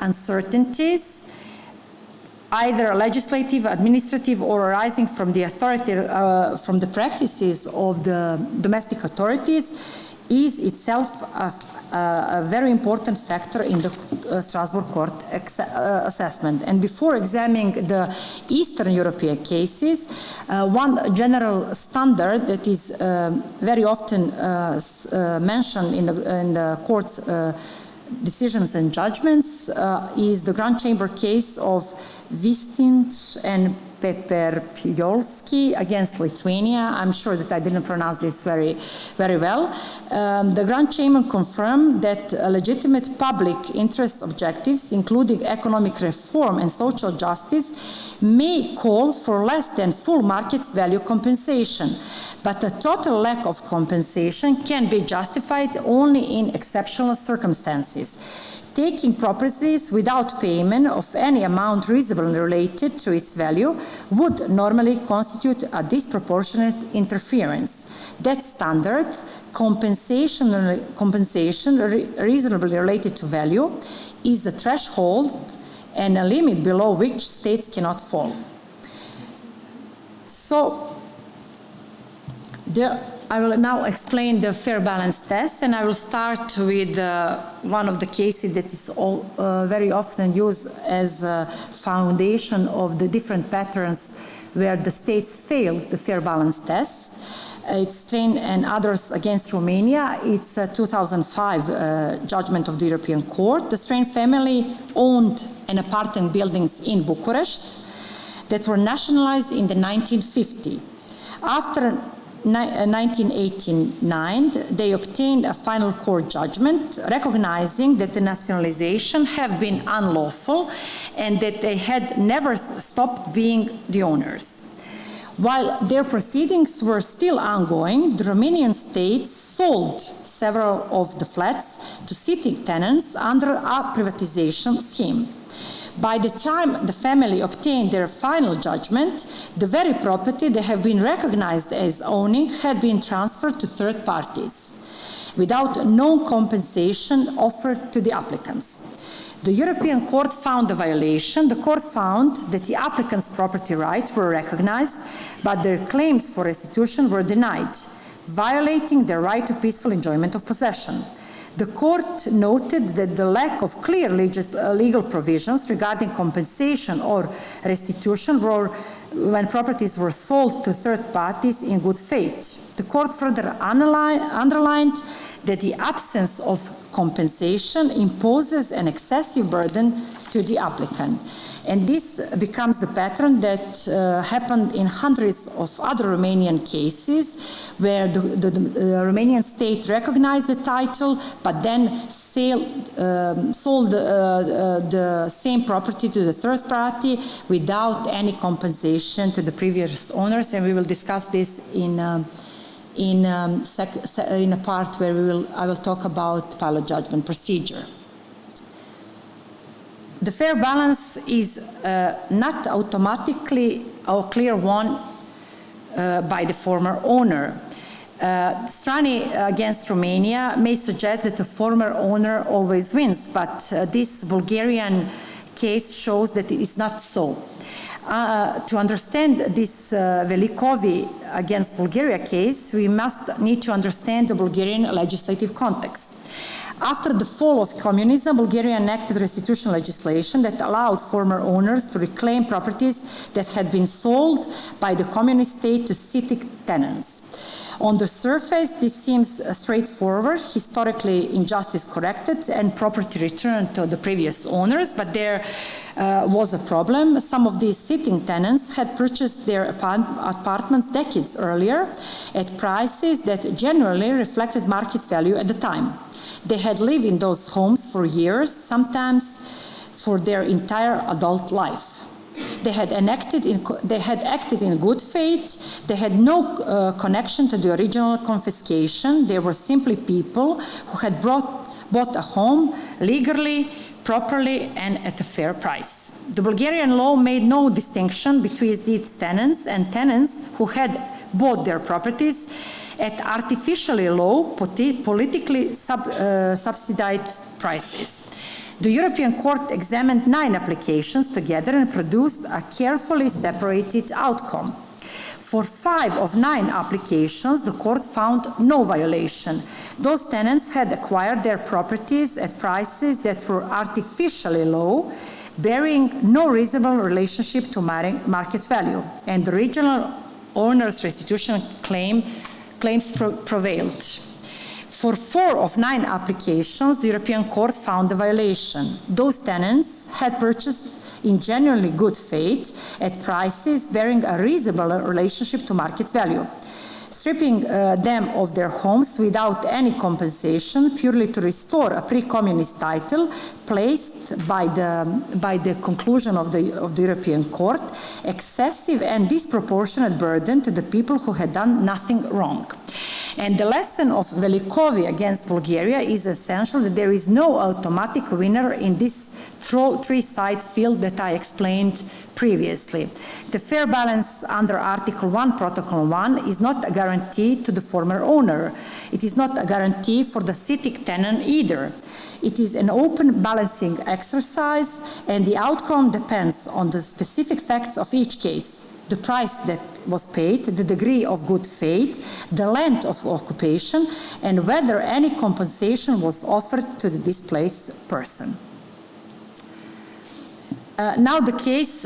Uncertainties, either legislative, administrative, or arising from the authority, from the practices of the domestic authorities, is itself a very important factor in the Strasbourg Court assessment. And before examining the Eastern European cases, one general standard that is very often mentioned in the court's decisions and judgments is the Grand Chamber case of Vistinch and Peperpjolski against Lithuania. I'm sure that I didn't pronounce this very well. The Grand Chamber confirmed that legitimate public interest objectives, including economic reform and social justice, may call for less than full market value compensation, but a total lack of compensation can be justified only in exceptional circumstances. Taking properties without payment of any amount reasonably related to its value would normally constitute a disproportionate interference. That standard, compensation reasonably related to value, is the threshold and a limit below which states cannot fall. So, I will now explain the fair balance test, and I will start with one of the cases that is very often used as a foundation of the different patterns where the states failed the fair balance test. It's Strain and others against Romania. It's a 2005 judgment of the European Court. The Strain family owned an apartment buildings in Bucharest that were nationalized in the 1950s. After 1989, they obtained a final court judgment recognizing that the nationalization had been unlawful and that they had never stopped being the owners. While their proceedings were still ongoing, the Romanian state sold several of the flats to sitting tenants under a privatization scheme. By the time the family obtained their final judgment, the very property they have been recognized as owning had been transferred to third parties, without no compensation offered to the applicants. The European Court found a violation. The court found that the applicants' property rights were recognized, but their claims for restitution were denied, violating their right to peaceful enjoyment of possession. The court noted that the lack of clear legal provisions regarding compensation or restitution were when properties were sold to third parties in good faith. The court further underlined that the absence of compensation imposes an excessive burden to the applicant. And this becomes the pattern that happened in hundreds of other Romanian cases where the Romanian state recognized the title but then sold the same property to the third party without any compensation to the previous owners, and we will discuss this in a part where I will talk about pilot judgment procedure. The fair balance is not automatically a clear one by the former owner. Strani against Romania may suggest that the former owner always wins, but this Bulgarian case shows that it is not so. To understand this Velikovi against Bulgaria case, we must need to understand the Bulgarian legislative context. After the fall of communism, Bulgaria enacted restitution legislation that allowed former owners to reclaim properties that had been sold by the communist state to city tenants. On the surface, this seems straightforward, historically injustice corrected, and property returned to the previous owners, but there was a problem. Some of these sitting tenants had purchased their apartments decades earlier at prices that generally reflected market value at the time. They had lived in those homes for years, sometimes for their entire adult life. They had acted in good faith. They had no connection to the original confiscation. They were simply people who had bought a home legally, properly, and at a fair price. The Bulgarian law made no distinction between these tenants and tenants who had bought their properties at artificially low, politically subsidized prices. The European Court examined 9 applications together and produced a carefully separated outcome. For 5 of 9 applications, the court found no violation. Those tenants had acquired their properties at prices that were artificially low, bearing no reasonable relationship to market value, and the original owner's restitution claims prevailed. For 4 of 9 applications, the European Court found a violation. Those tenants had purchased in genuinely good faith at prices bearing a reasonable relationship to market value. Stripping them of their homes without any compensation purely to restore a pre-communist title placed by the conclusion of the European Court excessive and disproportionate burden to the people who had done nothing wrong. And the lesson of Velikovi against Bulgaria is essential that there is no automatic winner in this three-side field that I explained previously. The fair balance under Article 1, Protocol 1 is not a guarantee to the former owner. It is not a guarantee for the sitting tenant either. It is an open balancing exercise, and the outcome depends on the specific facts of each case. The price that was paid, the degree of good faith, the length of occupation, and whether any compensation was offered to the displaced person. Now the case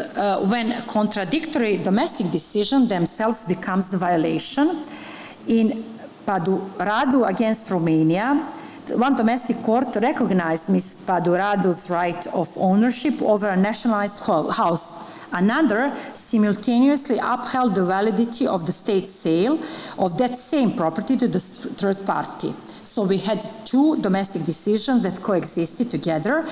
when contradictory domestic decision themselves becomes the violation. In Radu against Romania, one domestic court recognized Ms. Radu's right of ownership over a nationalized house. Another simultaneously upheld the validity of the state sale of that same property to the third party. So we had 2 domestic decisions that coexisted together,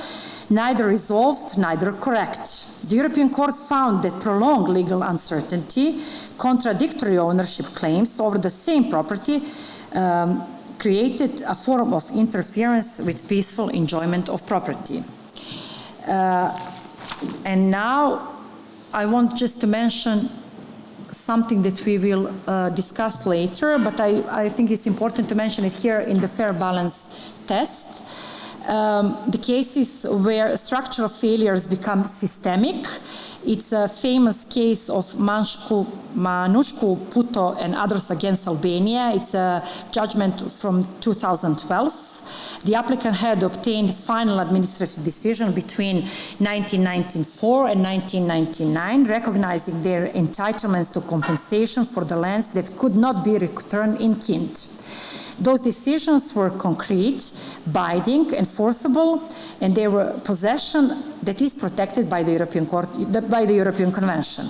neither resolved, neither correct. The European Court found that prolonged legal uncertainty, contradictory ownership claims over the same property created a form of interference with peaceful enjoyment of property. And now I want just to mention something that we will discuss later, but I think it's important to mention it here in the fair balance test. The cases where structural failures become systemic. It's a famous case of Manushku, Puto, and others against Albania. It's a judgment from 2012. the applicant had obtained final administrative decision between 1994 and 1999, recognizing their entitlements to compensation for the lands that could not be returned in kind. Those decisions were concrete, binding, enforceable, and they were possession that is protected by the European Convention.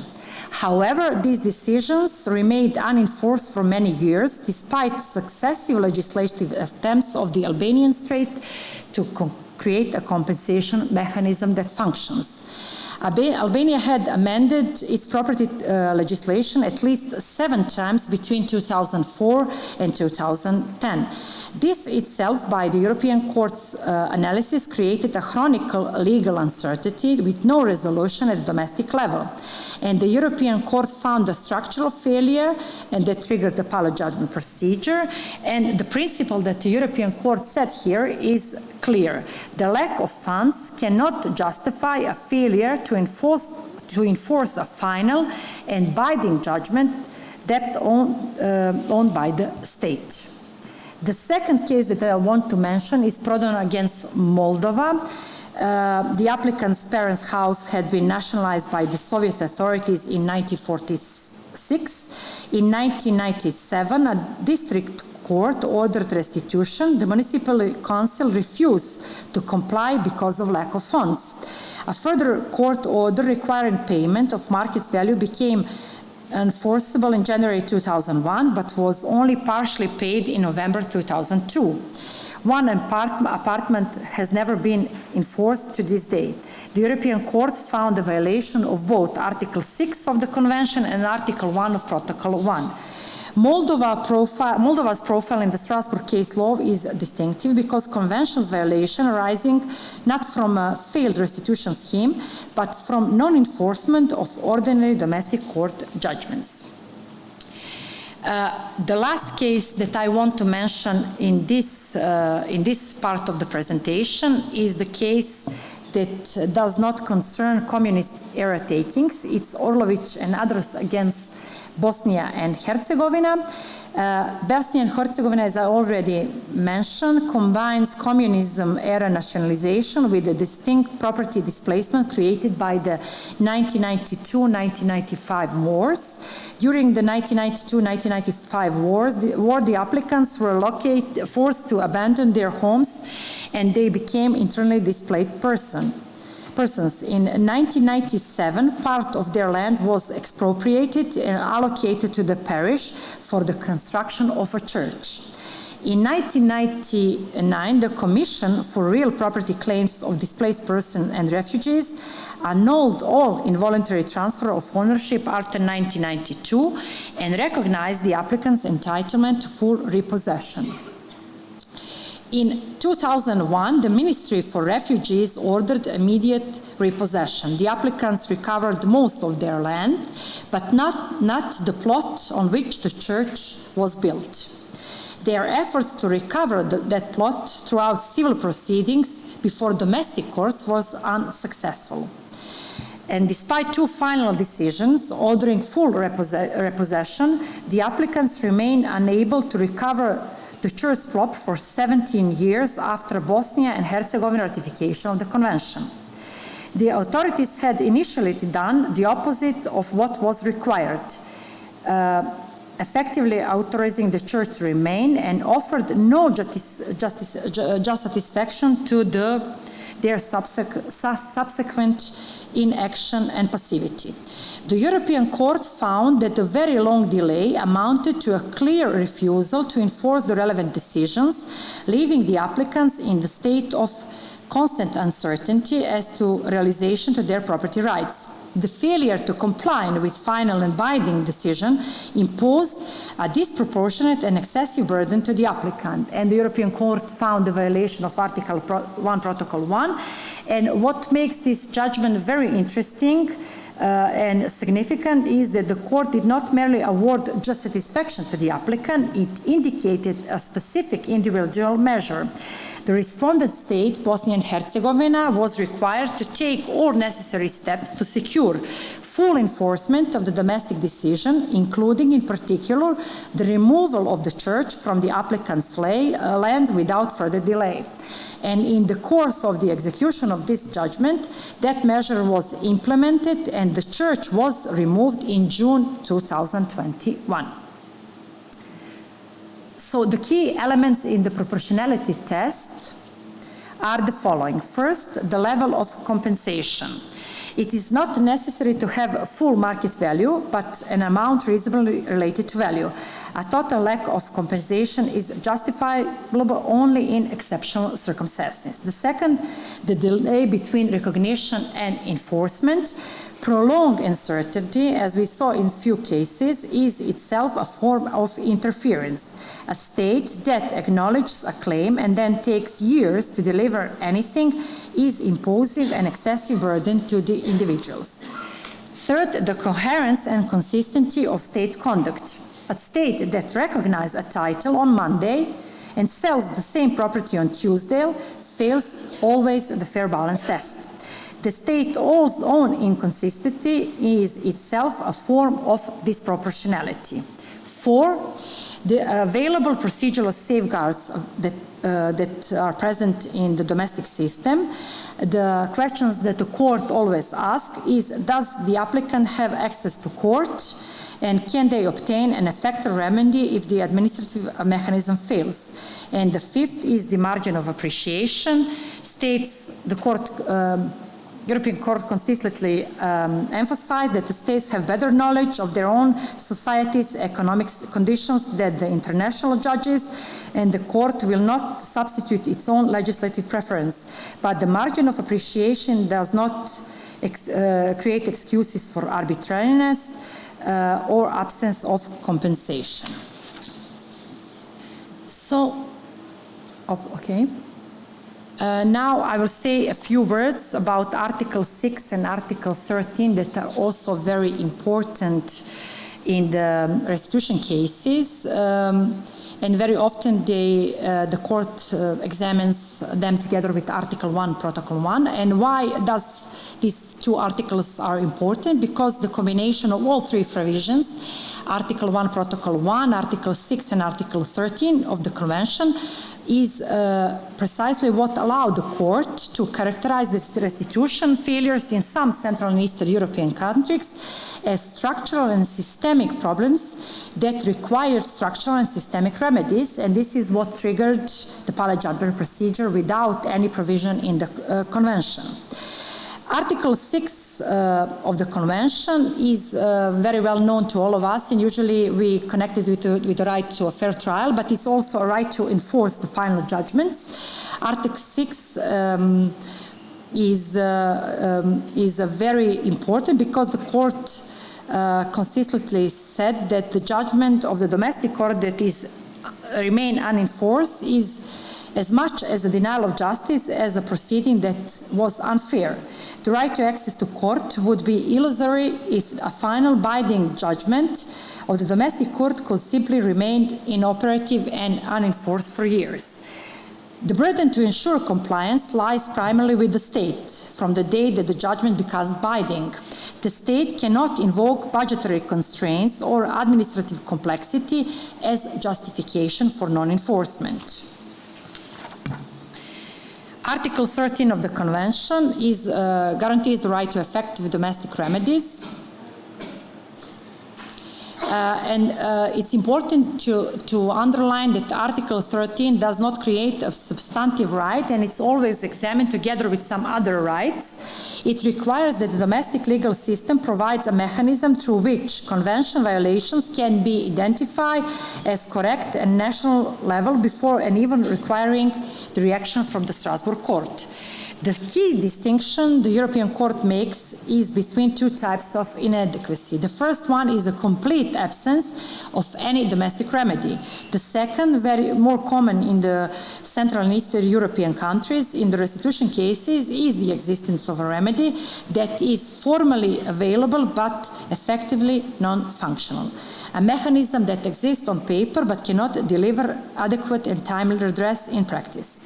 However, these decisions remained unenforced for many years, despite successive legislative attempts of the Albanian state to create a compensation mechanism that functions. Albania had amended its property legislation at least 7 times between 2004 and 2010. This itself, by the European Court's analysis, created a chronic legal uncertainty with no resolution at the domestic level. And the European Court found a structural failure, and that triggered the appellate judgment procedure. And the principle that the European Court said here is clear. The lack of funds cannot justify a failure to enforce a final and binding judgment that owned by the state. The second case that I want to mention is Prodan against Moldova. The applicant's parents' house had been nationalized by the Soviet authorities in 1946. In 1997, a district court ordered restitution. The municipal council refused to comply because of lack of funds. A further court order requiring payment of market value became enforceable in January 2001, but was only partially paid in November 2002. One apartment has never been enforced to this day. The European Court found a violation of both Article 6 of the Convention and Article 1 of Protocol 1. Moldova's profile in the Strasbourg case law is distinctive because Convention's violation arising not from a failed restitution scheme, but from non-enforcement of ordinary domestic court judgments. The last case that I want to mention in this part of the presentation is the case that does not concern communist-era takings. It's Orlović and others against Bosnia and Herzegovina. Bosnia and Herzegovina, as I already mentioned, combines communism-era nationalization with the distinct property displacement created by the 1992-1995 wars. During the 1992-1995 war, the applicants were forced to abandon their homes, and they became internally displaced persons. In 1997, part of their land was expropriated and allocated to the parish for the construction of a church. In 1999, the Commission for Real Property Claims of Displaced Persons and Refugees annulled all involuntary transfer of ownership after 1992 and recognized the applicant's entitlement to full repossession. In 2001, the Ministry for Refugees ordered immediate repossession. The applicants recovered most of their land, but not the plot on which the church was built. Their efforts to recover that plot throughout civil proceedings before domestic courts was unsuccessful. And despite 2 final decisions ordering full repossession, the applicants remain unable to recover the church plot for 17 years after Bosnia and Herzegovina ratification of the convention. The authorities had initially done the opposite of what was required, effectively authorizing the church to remain and offered no just satisfaction to their subsequent inaction and passivity. The European Court found that the very long delay amounted to a clear refusal to enforce the relevant decisions, leaving the applicants in the state of constant uncertainty as to realization to their property rights. The failure to comply with final and binding decision imposed a disproportionate and excessive burden to the applicant, and the European Court found the violation of Article 1, Protocol 1. And what makes this judgment very interesting and significant is that the court did not merely award just satisfaction to the applicant, it indicated a specific individual measure. The respondent state, Bosnia and Herzegovina, was required to take all necessary steps to secure full enforcement of the domestic decision, including in particular the removal of the church from the applicant's land without further delay. And in the course of the execution of this judgment, that measure was implemented and the church was removed in June 2021. So the key elements in the proportionality test are the following. First, the level of compensation. It is not necessary to have a full market value, but an amount reasonably related to value. A total lack of compensation is justifiable only in exceptional circumstances. The second, the delay between recognition and enforcement. Prolonged uncertainty, as we saw in few cases, is itself a form of interference. A state that acknowledges a claim and then takes years to deliver anything is imposing an excessive burden to the individuals. Third, the coherence and consistency of state conduct. A state that recognizes a title on Monday and sells the same property on Tuesday fails always the fair balance test. The state's own inconsistency is itself a form of disproportionality. Four, the available procedural safeguards that are present in the domestic system. The questions that the court always asks is, does the applicant have access to court? And can they obtain an effective remedy if the administrative mechanism fails? And the fifth is the margin of appreciation. States, the court, European Court consistently emphasized that the states have better knowledge of their own society's economic conditions than the international judges, and the court will not substitute its own legislative preference. But the margin of appreciation does not create excuses for arbitrariness or absence of compensation. So, okay. Now I will say a few words about Article 6 and Article 13 that are also very important in the restitution cases. And very often the court examines them together with Article 1, Protocol 1. And why does these two articles are important? Because the combination of all three provisions, Article 1, Protocol 1, Article 6, and Article 13 of the Convention, is precisely what allowed the court to characterize the restitution failures in some Central and Eastern European countries as structural and systemic problems that required structural and systemic remedies, and this is what triggered the appellate judgment procedure without any provision in the Convention. Article 6 of the Convention is very well known to all of us, and usually we connect it with the right to a fair trial, but it's also a right to enforce the final judgments. Article 6 is very important because the court consistently said that the judgment of the domestic court that is remain unenforced is as much as a denial of justice as a proceeding that was unfair. The right to access to court would be illusory if a final binding judgment of the domestic court could simply remain inoperative and unenforced for years. The burden to ensure compliance lies primarily with the state from the day that the judgment becomes binding. The state cannot invoke budgetary constraints or administrative complexity as justification for non-enforcement. Article 13 of the Convention guarantees the right to effective domestic remedies. It's important to underline that Article 13 does not create a substantive right, and it's always examined together with some other rights. It requires that the domestic legal system provides a mechanism through which convention violations can be identified as correct at national level before and even requiring the reaction from the Strasbourg Court. The key distinction the European Court makes is between two types of inadequacy. The first one is a complete absence of any domestic remedy. The second, more common in the Central and Eastern European countries, in the restitution cases, is the existence of a remedy that is formally available but effectively non-functional. A mechanism that exists on paper but cannot deliver adequate and timely redress in practice.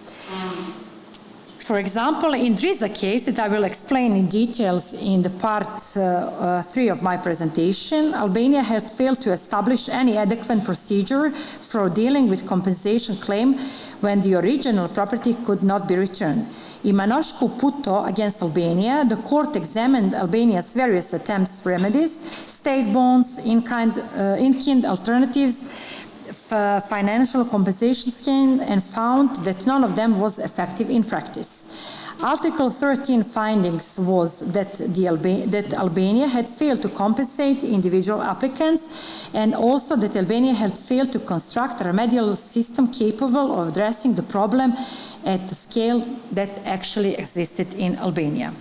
For example, in Driza case that I will explain in details in the part 3 of my presentation, Albania had failed to establish any adequate procedure for dealing with compensation claim when the original property could not be returned. In Manošku Puto against Albania, the court examined Albania's various attempts, remedies, state bonds, in-kind alternatives, financial compensation scheme, and found that none of them was effective in practice. Article 13 findings was that Albania had failed to compensate individual applicants, and also that Albania had failed to construct a remedial system capable of addressing the problem at the scale that actually existed in Albania.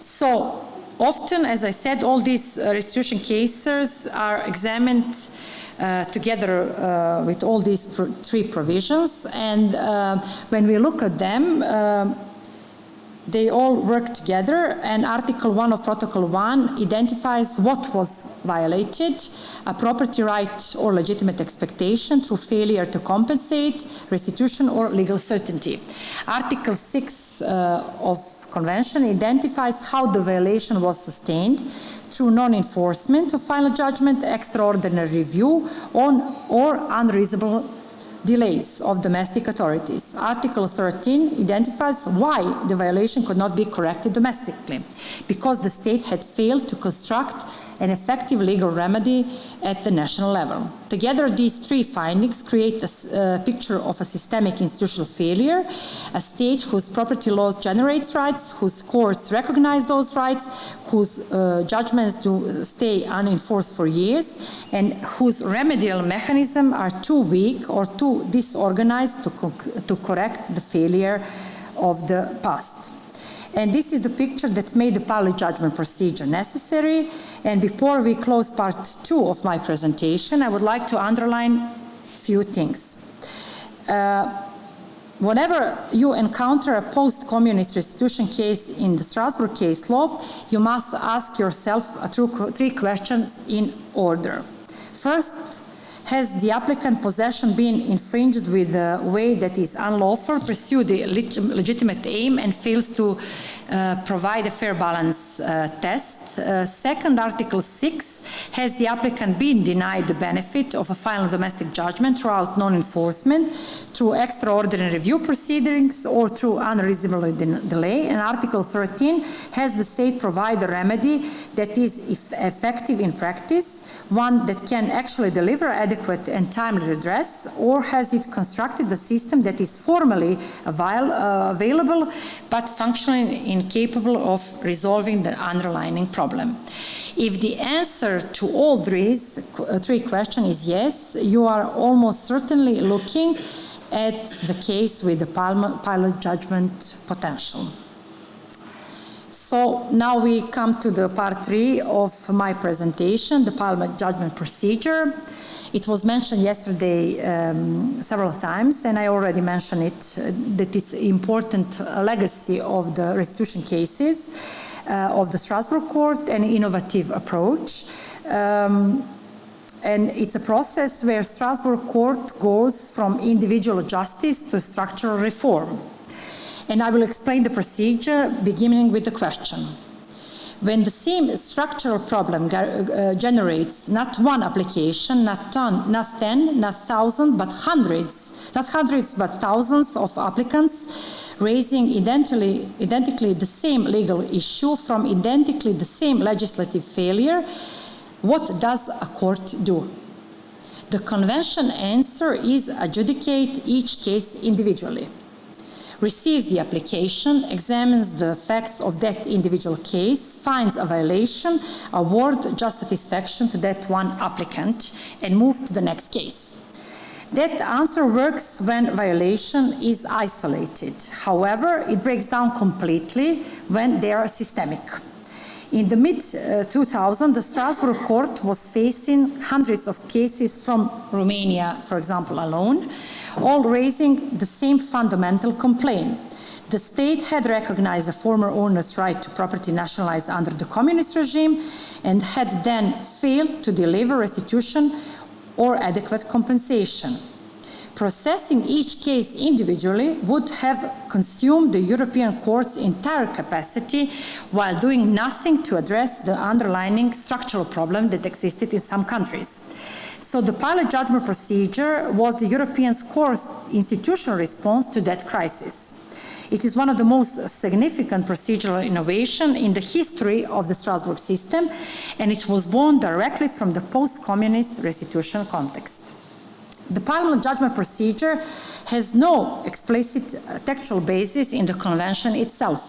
So often, as I said, all these restitution cases are examined together with all these three provisions, and when we look at them, they all work together, and Article 1 of Protocol 1 identifies what was violated, a property right or legitimate expectation through failure to compensate, restitution, or legal certainty. Article 6 of Convention identifies how the violation was sustained through non-enforcement of final judgment, extraordinary review, or unreasonable delays of domestic authorities. Article 13 identifies why the violation could not be corrected domestically, because the state had failed to construct an effective legal remedy at the national level. Together, these three findings create a picture of a systemic institutional failure, a state whose property law generates rights, whose courts recognize those rights, whose judgments do stay unenforced for years, and whose remedial mechanisms are too weak or too disorganized to correct the failure of the past. And this is the picture that made the public judgment procedure necessary. And before we close part 2 of my presentation, I would like to underline a few things. Whenever you encounter a post-communist restitution case in the Strasbourg case law, you must ask yourself three questions in order. First, has the applicant possession been infringed with a way that is unlawful, pursue the legitimate aim, and fails to provide a fair balance test? Second, Article 6, has the applicant been denied the benefit of a final domestic judgment throughout non-enforcement, through extraordinary review proceedings, or through unreasonable delay? And Article 13, has the state provided a remedy that is effective in practice, one that can actually deliver adequate and timely redress, or has it constructed a system that is formally available but functionally incapable of resolving the underlying problem? If the answer to all three questions is yes, you are almost certainly looking at the case with the pilot judgment potential. So now we come to the part 3 of my presentation, the pilot judgment procedure. It was mentioned yesterday several times, and I already mentioned it, that it's an important legacy of the restitution cases of the Strasbourg Court, an innovative approach. And it's a process where Strasbourg Court goes from individual justice to structural reform. And I will explain the procedure, beginning with the question. When the same structural problem generates not one application, not 10, not 1,000, but hundreds, not hundreds, but thousands of applicants, raising identically the same legal issue from identically the same legislative failure, what does a court do? The convention answer is adjudicate each case individually, receives the application, examines the facts of that individual case, finds a violation, award just satisfaction to that one applicant, and move to the next case. That answer works when violation is isolated. However, it breaks down completely when they are systemic. In the mid-2000s, the Strasbourg Court was facing hundreds of cases from Romania, for example, alone, all raising the same fundamental complaint. The state had recognized a former owner's right to property nationalized under the communist regime and had then failed to deliver restitution or adequate compensation. processing each case individually would have consumed the European Court's entire capacity while doing nothing to address the underlying structural problem that existed in some countries. So the pilot judgment procedure was the European Court's institutional response to that crisis. It is one of the most significant procedural innovations in the history of the Strasbourg system, and it was born directly from the post-communist restitution context. The pilot judgment procedure has no explicit textual basis in the Convention itself.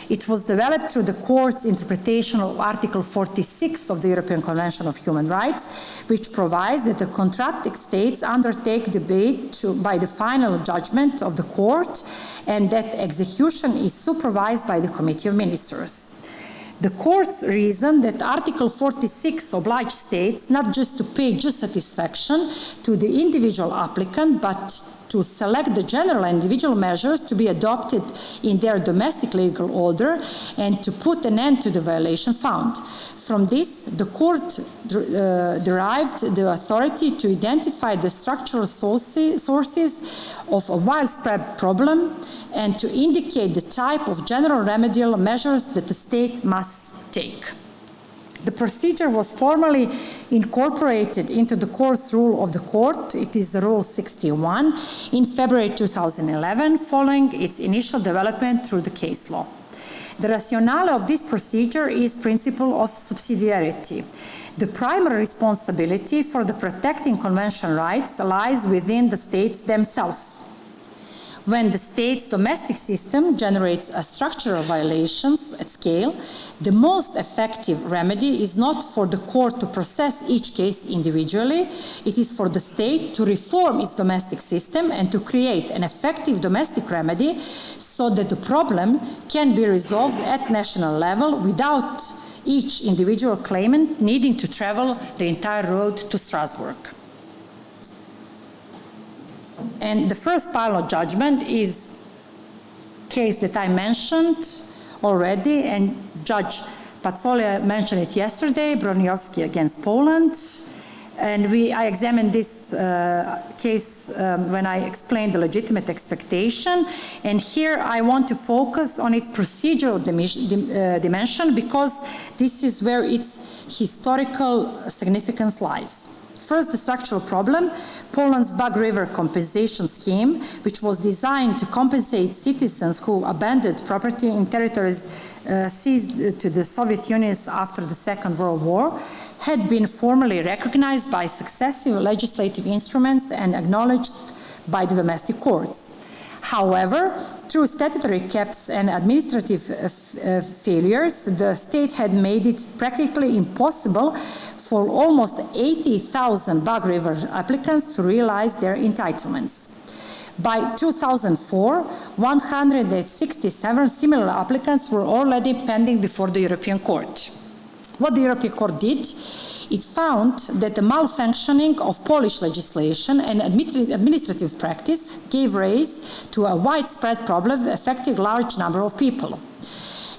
It was developed through the Court's interpretation of Article 46 of the European Convention of Human Rights, which provides that the contracting states undertake debate by the final judgment of the Court, and that execution is supervised by the Committee of Ministers. The Court's reason that Article 46 obliged states not just to pay just satisfaction to the individual applicant, but to select the general and individual measures to be adopted in their domestic legal order and to put an end to the violation found. From this, the Court derived the authority to identify the structural sources of a widespread problem and to indicate the type of general remedial measures that the state must take. The procedure was formally incorporated into the Court's rule of the Court, it is the Rule 61, in February 2011, following its initial development through the case law. The rationale of this procedure is principle of subsidiarity. The primary responsibility for the protecting convention rights lies within the states themselves. When the state's domestic system generates a structural violations at scale, the most effective remedy is not for the court to process each case individually, it is for the state to reform its domestic system and to create an effective domestic remedy so that the problem can be resolved at national level without each individual claimant needing to travel the entire road to Strasbourg. And the first pilot judgment is a case that I mentioned already, and Judge Pazzola mentioned it yesterday, Broniowski against Poland. And I examined this case when I explained the legitimate expectation. And here I want to focus on its procedural dimension because this is where its historical significance lies. First, the structural problem, Poland's Bug River compensation scheme, which was designed to compensate citizens who abandoned property in territories seized to the Soviet Union after the Second World War, had been formally recognized by successive legislative instruments and acknowledged by the domestic courts. However, through statutory caps and administrative failures, the state had made it practically impossible for almost 80,000 Bug River applicants to realize their entitlements. By 2004, 167 similar applicants were already pending before the European Court. What the European Court did, it found that the malfunctioning of Polish legislation and administrative practice gave rise to a widespread problem affecting a large number of people.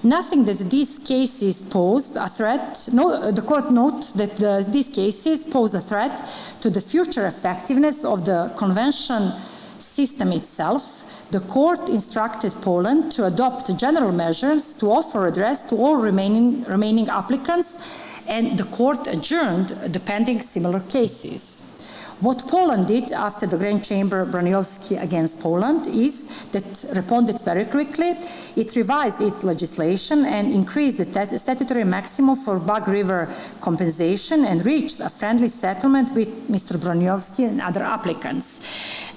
Nothing that these cases posed a threat, the court notes that these cases posed a threat to the future effectiveness of the convention system itself. The court instructed Poland to adopt general measures to offer redress to all remaining applicants, and the court adjourned the pending similar cases. What Poland did after the Grand Chamber Broniowski against Poland is that responded very quickly. It revised its legislation and increased the statutory maximum for Bug River compensation and reached a friendly settlement with Mr. Broniowski and other applicants.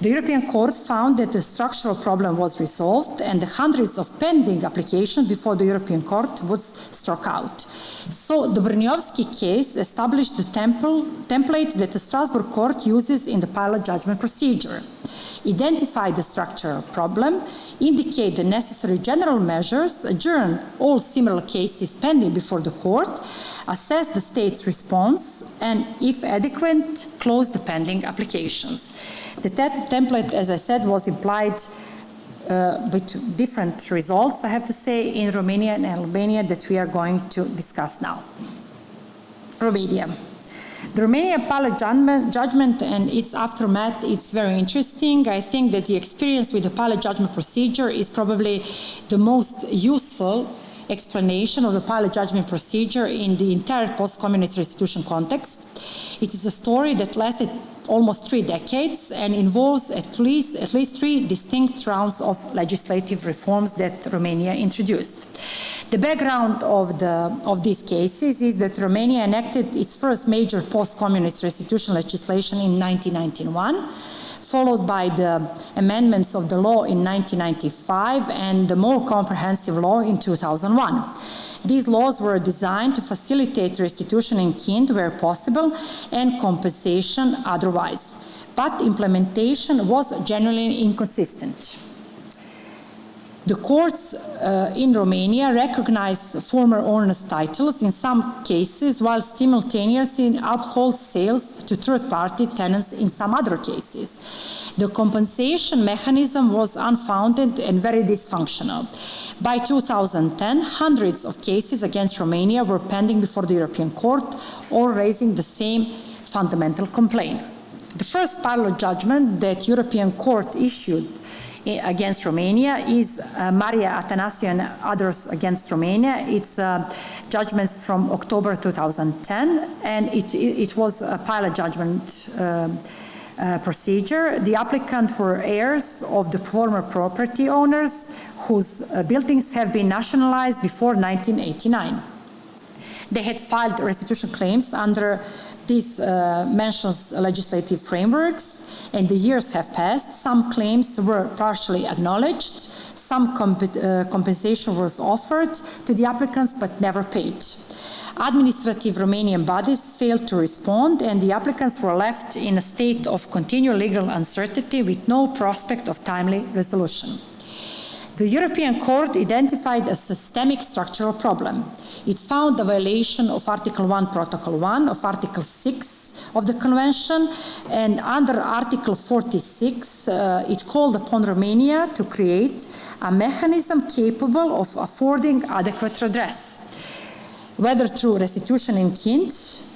The European Court found that the structural problem was resolved and the hundreds of pending applications before the European Court was struck out. So the Broniowski case established the template that the Strasbourg Court uses in the pilot judgment procedure. Identify the structural problem, indicate the necessary general measures, adjourn all similar cases pending before the court, assess the state's response, and if adequate, close the pending applications. The template, as I said, was applied with different results, I have to say, in Romania and Albania that we are going to discuss now. Romania. The Romanian appellate judgment and its aftermath, it's very interesting. I think that the experience with the appellate judgment procedure is probably the most useful explanation of the appellate judgment procedure in the entire post-communist restitution context. It is a story that lasted almost 3 decades and involves at least 3 distinct rounds of legislative reforms that Romania introduced. The background of these cases is that Romania enacted its first major post-communist restitution legislation in 1991, followed by the amendments of the law in 1995 and the more comprehensive law in 2001. These laws were designed to facilitate restitution in kind where possible and compensation otherwise, but implementation was generally inconsistent. The courts in Romania recognized former owners' titles in some cases, while simultaneously uphold sales to third-party tenants in some other cases. The compensation mechanism was unfounded and very dysfunctional. By 2010, hundreds of cases against Romania were pending before the European Court, all raising the same fundamental complaint. The first parallel judgment that European Court issued against Romania is Maria Atanasiou and others against Romania. It's a judgment from October 2010, and it was a pilot judgment procedure. The applicants were heirs of the former property owners whose buildings have been nationalized before 1989. They had filed restitution claims under these mentioned legislative frameworks, and the years have passed. Some claims were partially acknowledged, some compensation was offered to the applicants but never paid. Administrative Romanian bodies failed to respond, and the applicants were left in a state of continual legal uncertainty with no prospect of timely resolution. The European Court identified a systemic structural problem. It found a violation of Article 1, Protocol 1, of Article 6 of the Convention, and under Article 46, it called upon Romania to create a mechanism capable of affording adequate redress, whether through restitution in kind,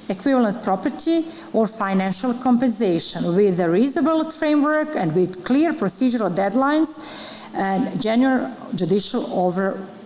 equivalent property, or financial compensation, with a reasonable framework and with clear procedural deadlines and general judicial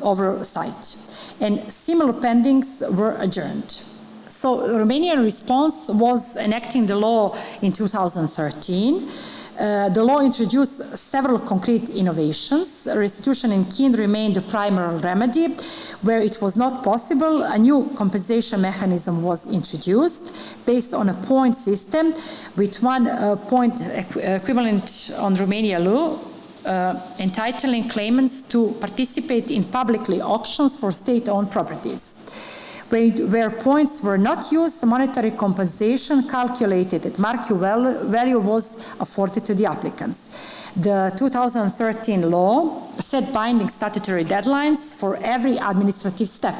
oversight. And similar pendings were adjourned. So the Romanian response was enacting the law in 2013. The law introduced several concrete innovations. Restitution in kind remained the primary remedy. Where it was not possible, a new compensation mechanism was introduced based on a point system with 1 point equivalent on Romania law, entitling claimants to participate in publicly auctions for state-owned properties. Where points were not used, monetary compensation calculated at market value was afforded to the applicants. The 2013 law set binding statutory deadlines for every administrative step.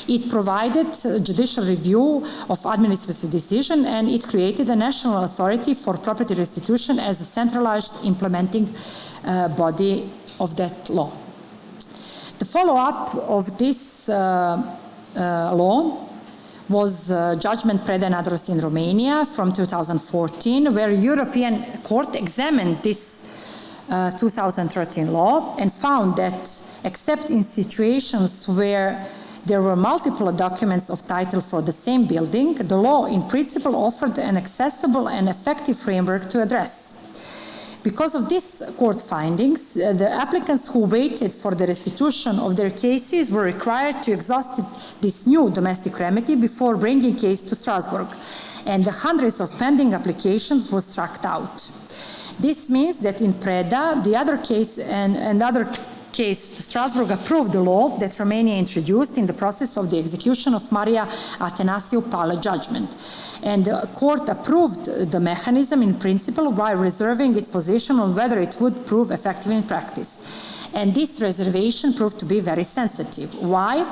It provided judicial review of administrative decision, and it created a national authority for property restitution as a centralized implementing body of that law. The follow-up of this law was judgment Preda and others in Romania from 2014, where European Court examined this 2013 law and found that except in situations where there were multiple documents of title for the same building, the law in principle offered an accessible and effective framework to address. Because of these court findings, the applicants who waited for the restitution of their cases were required to exhaust this new domestic remedy before bringing case to Strasbourg, and the hundreds of pending applications were struck out. This means that in Preda, the other case and other case, Strasbourg approved the law that Romania introduced in the process of the execution of Maria Atanasiou Pala judgment. And the court approved the mechanism in principle while reserving its position on whether it would prove effective in practice. And this reservation proved to be very sensitive. Why?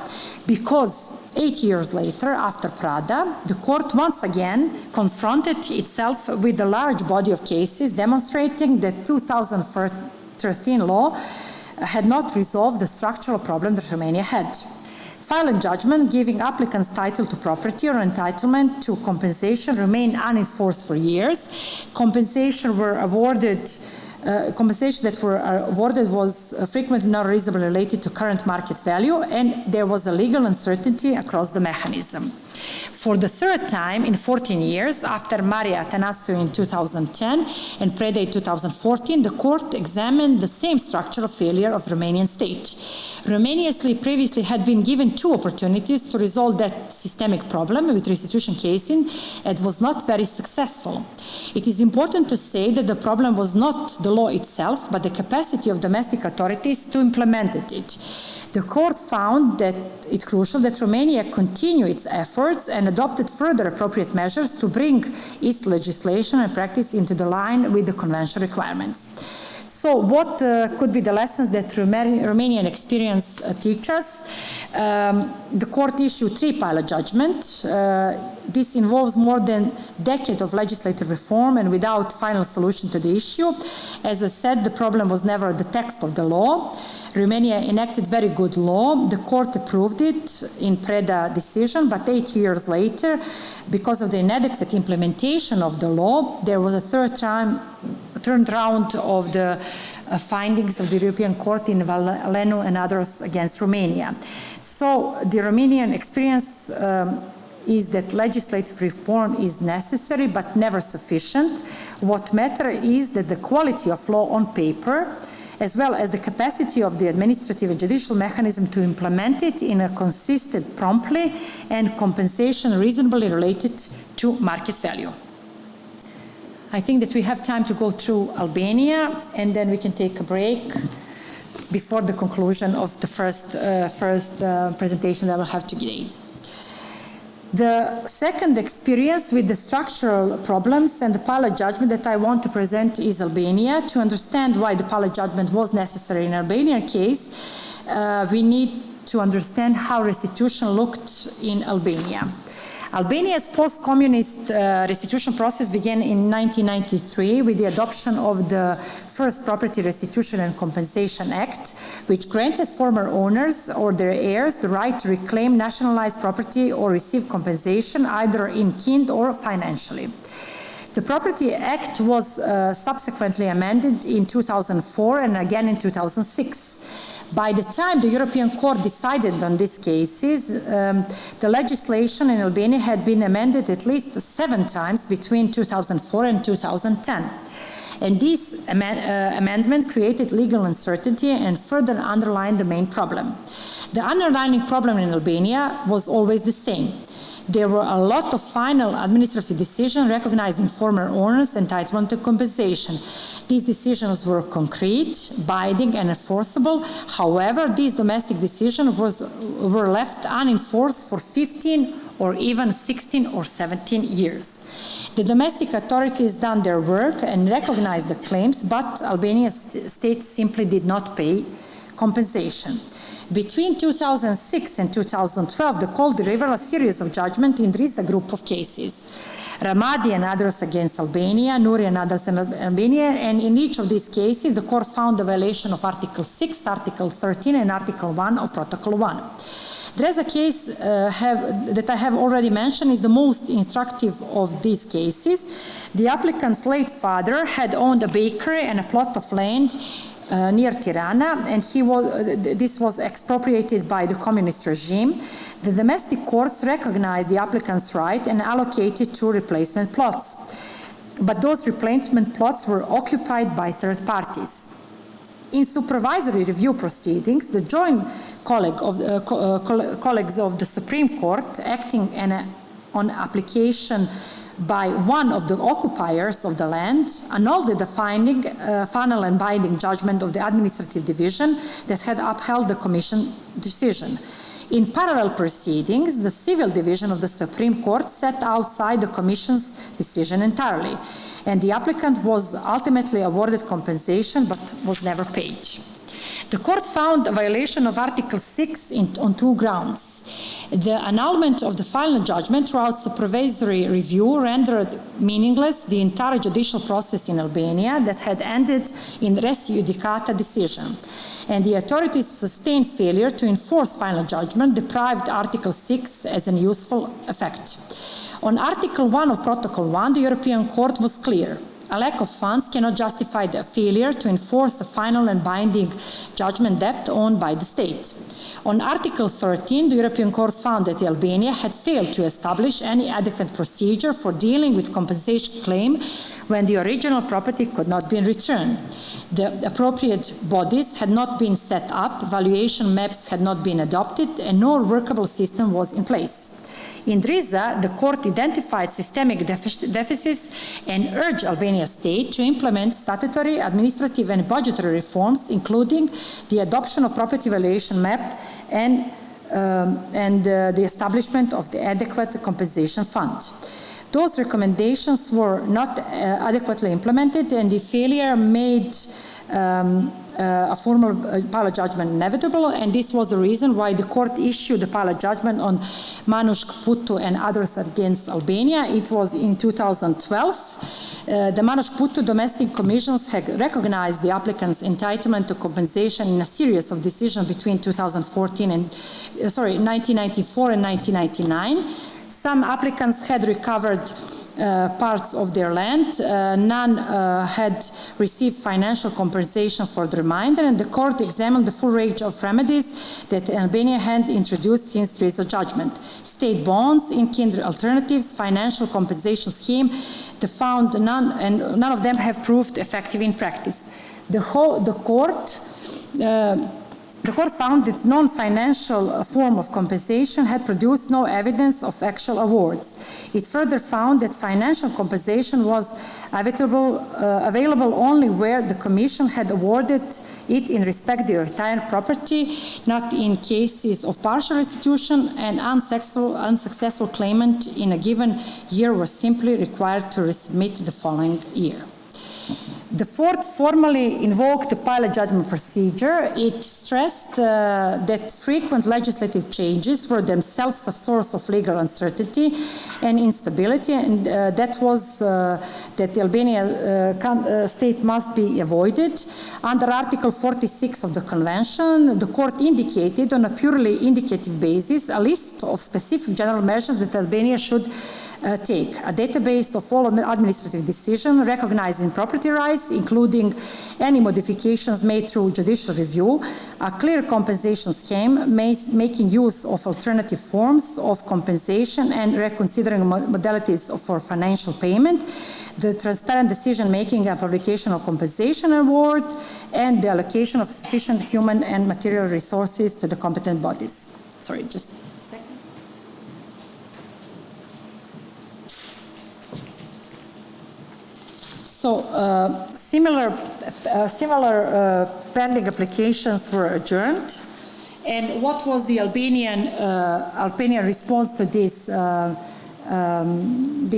Because 8 years later, after Prada, the court once again confronted itself with a large body of cases demonstrating that 2013 law had not resolved the structural problem that Romania had. Final judgment giving applicants title to property or entitlement to compensation remained unenforced for years. Compensation that were awarded was frequently not reasonably related to current market value, and there was a legal uncertainty across the mechanism. For the third time in 14 years, after Maria Tănăsescu in 2010 and Preda in 2014, the court examined the same structural failure of the Romanian state. Romania previously had been given 2 opportunities to resolve that systemic problem with restitution cases and was not very successful. It is important to say that the problem was not the law itself, but the capacity of domestic authorities to implement it. The court found that it's crucial that Romania continue its efforts and adopted further appropriate measures to bring its legislation and practice into the line with the convention requirements. So what could be the lessons that Romanian experience teach us? The court issued 3 pilot judgments. This involves more than a decade of legislative reform and without final solution to the issue. As I said, the problem was never the text of the law. Romania enacted very good law. The court approved it in Preda decision, but 8 years later, because of the inadequate implementation of the law, there was a third round of the findings of the European Court in Valenu and others against Romania. So the Romanian experience is that legislative reform is necessary but never sufficient. What matters is that the quality of law on paper, as well as the capacity of the administrative and judicial mechanism to implement it in a consistent, promptly, and compensation reasonably related to market value. I think that we have time to go through Albania, and then we can take a break before the conclusion of the first presentation that I will have today. The second experience with the structural problems and the pilot judgment that I want to present is Albania. To understand why the pilot judgment was necessary in Albanian case, we need to understand how restitution looked in Albania. Albania's post-communist restitution process began in 1993 with the adoption of the first Property Restitution and Compensation Act, which granted former owners or their heirs the right to reclaim nationalized property or receive compensation either in kind or financially. The Property Act was subsequently amended in 2004 and again in 2006. By the time the European Court decided on these cases, the legislation in Albania had been amended at least 7 times between 2004 and 2010. And this amendment created legal uncertainty and further underlined the main problem. The underlying problem in Albania was always the same. There were a lot of final administrative decisions recognizing former owners' entitlement to compensation. These decisions were concrete, binding, and enforceable. However, these domestic decisions were left unenforced for 15 or even 16 or 17 years. The domestic authorities done their work and recognized the claims, but Albania's state simply did not pay compensation. Between 2006 and 2012, the court delivered a series of judgments in this group of cases. Ramadi and others against Albania, Nuri and others in Albania, and in each of these cases, the court found the violation of Article 6, Article 13, and Article 1 of Protocol 1. There is a case that I have already mentioned is the most instructive of these cases. The applicant's late father had owned a bakery and a plot of land near Tirana, and this was expropriated by the communist regime. The domestic courts recognized the applicant's right and allocated 2 replacement plots. But those replacement plots were occupied by third parties. In supervisory review proceedings, the joint colleagues of the Supreme Court, acting on application by one of the occupiers of the land, annulled the final and binding judgment of the administrative division that had upheld the commission decision. In parallel proceedings, the civil division of the Supreme Court sat outside the commission's decision entirely, and the applicant was ultimately awarded compensation but was never paid. The court found a violation of Article 6 on two grounds. The annulment of the final judgment throughout supervisory review rendered meaningless the entire judicial process in Albania that had ended in res judicata decision. And the authorities' sustained failure to enforce final judgment deprived Article 6 as an useful effect. On Article 1 of Protocol 1, the European Court was clear. A lack of funds cannot justify the failure to enforce the final and binding judgment debt owned by the state. On Article 13, the European Court found that Albania had failed to establish any adequate procedure for dealing with compensation claim when the original property could not be returned. The appropriate bodies had not been set up, valuation maps had not been adopted, and no workable system was in place. In Driza, the court identified systemic deficits and urged Albania state to implement statutory, administrative, and budgetary reforms, including the adoption of property valuation map and the establishment of the adequate compensation fund. Those recommendations were not adequately implemented, and the failure made a formal pilot judgment inevitable, and this was the reason why the court issued a pilot judgment on Manush Putu and others against Albania. It was in 2012. The Manush Putu domestic commissions had recognized the applicant's entitlement to compensation in a series of decisions between 1994 and 1999. Some applicants had recovered parts of their land. None had received financial compensation for the remainder, and the court examined the full range of remedies that Albania had introduced since the judgment. State bonds, in-kind alternatives, financial compensation scheme, they found none of them have proved effective in practice. The court found that non-financial form of compensation had produced no evidence of actual awards. It further found that financial compensation was available only where the Commission had awarded it in respect of the retired property, not in cases of partial restitution, and unsuccessful claimant in a given year was simply required to resubmit the following year. The court formally invoked the pilot judgment procedure. It stressed that frequent legislative changes were themselves a source of legal uncertainty and instability, and that the Albania state must be avoided. Under Article 46 of the Convention, the court indicated on a purely indicative basis a list of specific general measures that Albania should take. A database of all administrative decisions recognizing property rights, including any modifications made through judicial review, a clear compensation scheme making use of alternative forms of compensation and reconsidering modalities for financial payment, the transparent decision-making and publication of compensation award, and the allocation of sufficient human and material resources to the competent bodies. Sorry, just so similar pending applications were adjourned. And what was the Albanian response to this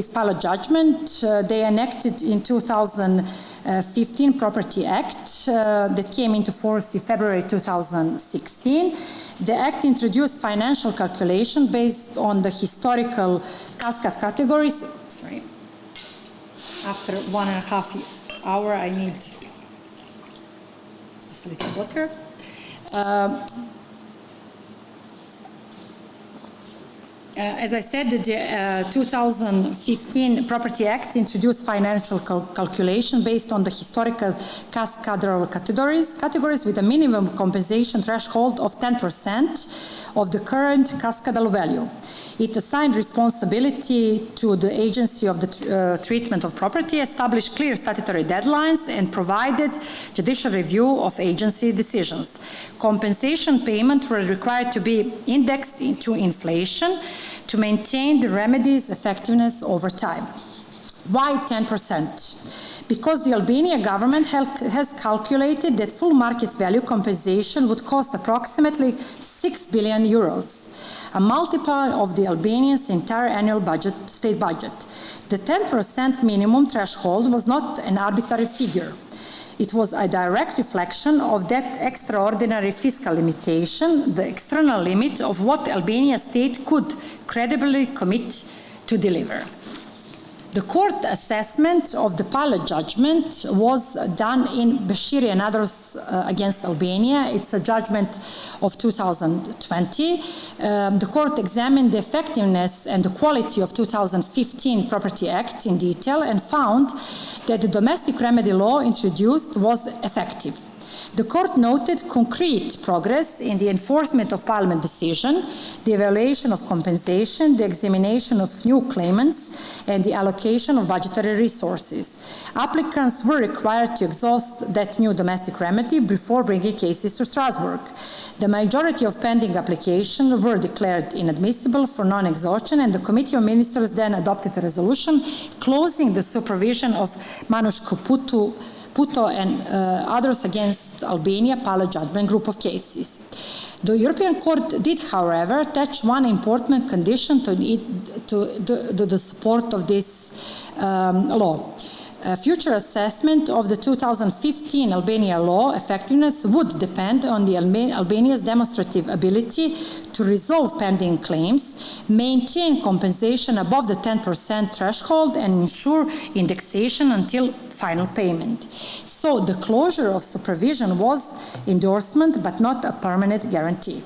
pilot judgment? They enacted in 2015 Property Act that came into force in February 2016. The Act introduced financial calculation based on the historical cascade categories. Sorry. After 1.5 hours, I need just a little water. As I said, the 2015 Property Act introduced financial calculation based on the historical cascaderal categories with a minimum compensation threshold of 10% of the current cascadal value. It assigned responsibility to the agency of the treatment of property, established clear statutory deadlines, and provided judicial review of agency decisions. Compensation payments were required to be indexed to inflation to maintain the remedy's effectiveness over time. Why 10%? Because the Albanian government has calculated that full market value compensation would cost approximately 6 billion euros. A multiple of the Albanian's entire annual state budget. The 10% minimum threshold was not an arbitrary figure. It was a direct reflection of that extraordinary fiscal limitation, the external limit of what Albania state could credibly commit to deliver. The court assessment of the Plavšić judgment was done in Bashiri and others against Albania. It's a judgment of 2020. The court examined the effectiveness and the quality of 2015 Property Act in detail and found that the domestic remedy law introduced was effective. The court noted concrete progress in the enforcement of Parliament decision, the evaluation of compensation, the examination of new claimants, and the allocation of budgetary resources. Applicants were required to exhaust that new domestic remedy before bringing cases to Strasbourg. The majority of pending applications were declared inadmissible for non-exhaustion, and the Committee of Ministers then adopted a resolution closing the supervision of Manuš Puto and others against Albania Plavšić judgment group of cases. The European Court did, however, attach one important condition to the support of this law. Future assessment of the 2015 Albania law effectiveness would depend on the Albania's demonstrative ability to resolve pending claims, maintain compensation above the 10% threshold, and ensure indexation until final payment. So the closure of supervision was endorsement, but not a permanent guarantee.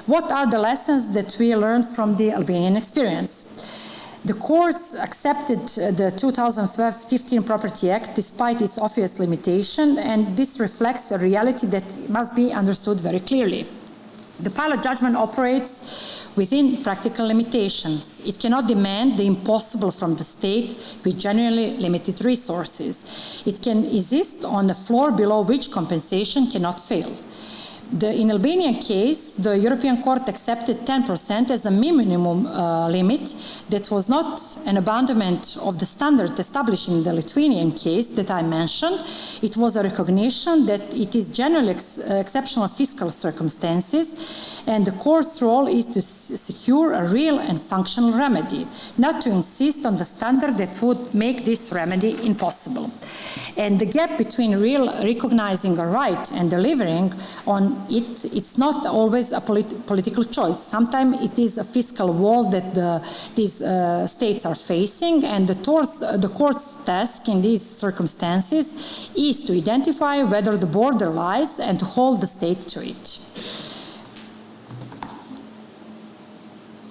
What are the lessons that we learned from the Albanian experience? The courts accepted the 2015 Property Act despite its obvious limitation, and this reflects a reality that must be understood very clearly. The Plavšić judgment operates within practical limitations. It cannot demand the impossible from the state with genuinely limited resources. It can insist on a floor below which compensation cannot fail. In Albanian case, the European Court accepted 10% as a minimum limit that was not an abandonment of the standard established in the Lithuanian case that I mentioned. It was a recognition that it is generally exceptional fiscal circumstances, and the court's role is to secure a real and functional remedy, not to insist on the standard that would make this remedy impossible. And the gap between real recognizing a right and delivering on it, it's not always a political choice. Sometimes it is a fiscal wall that these states are facing, and the court's task in these circumstances is to identify whether the border lies and to hold the state to it.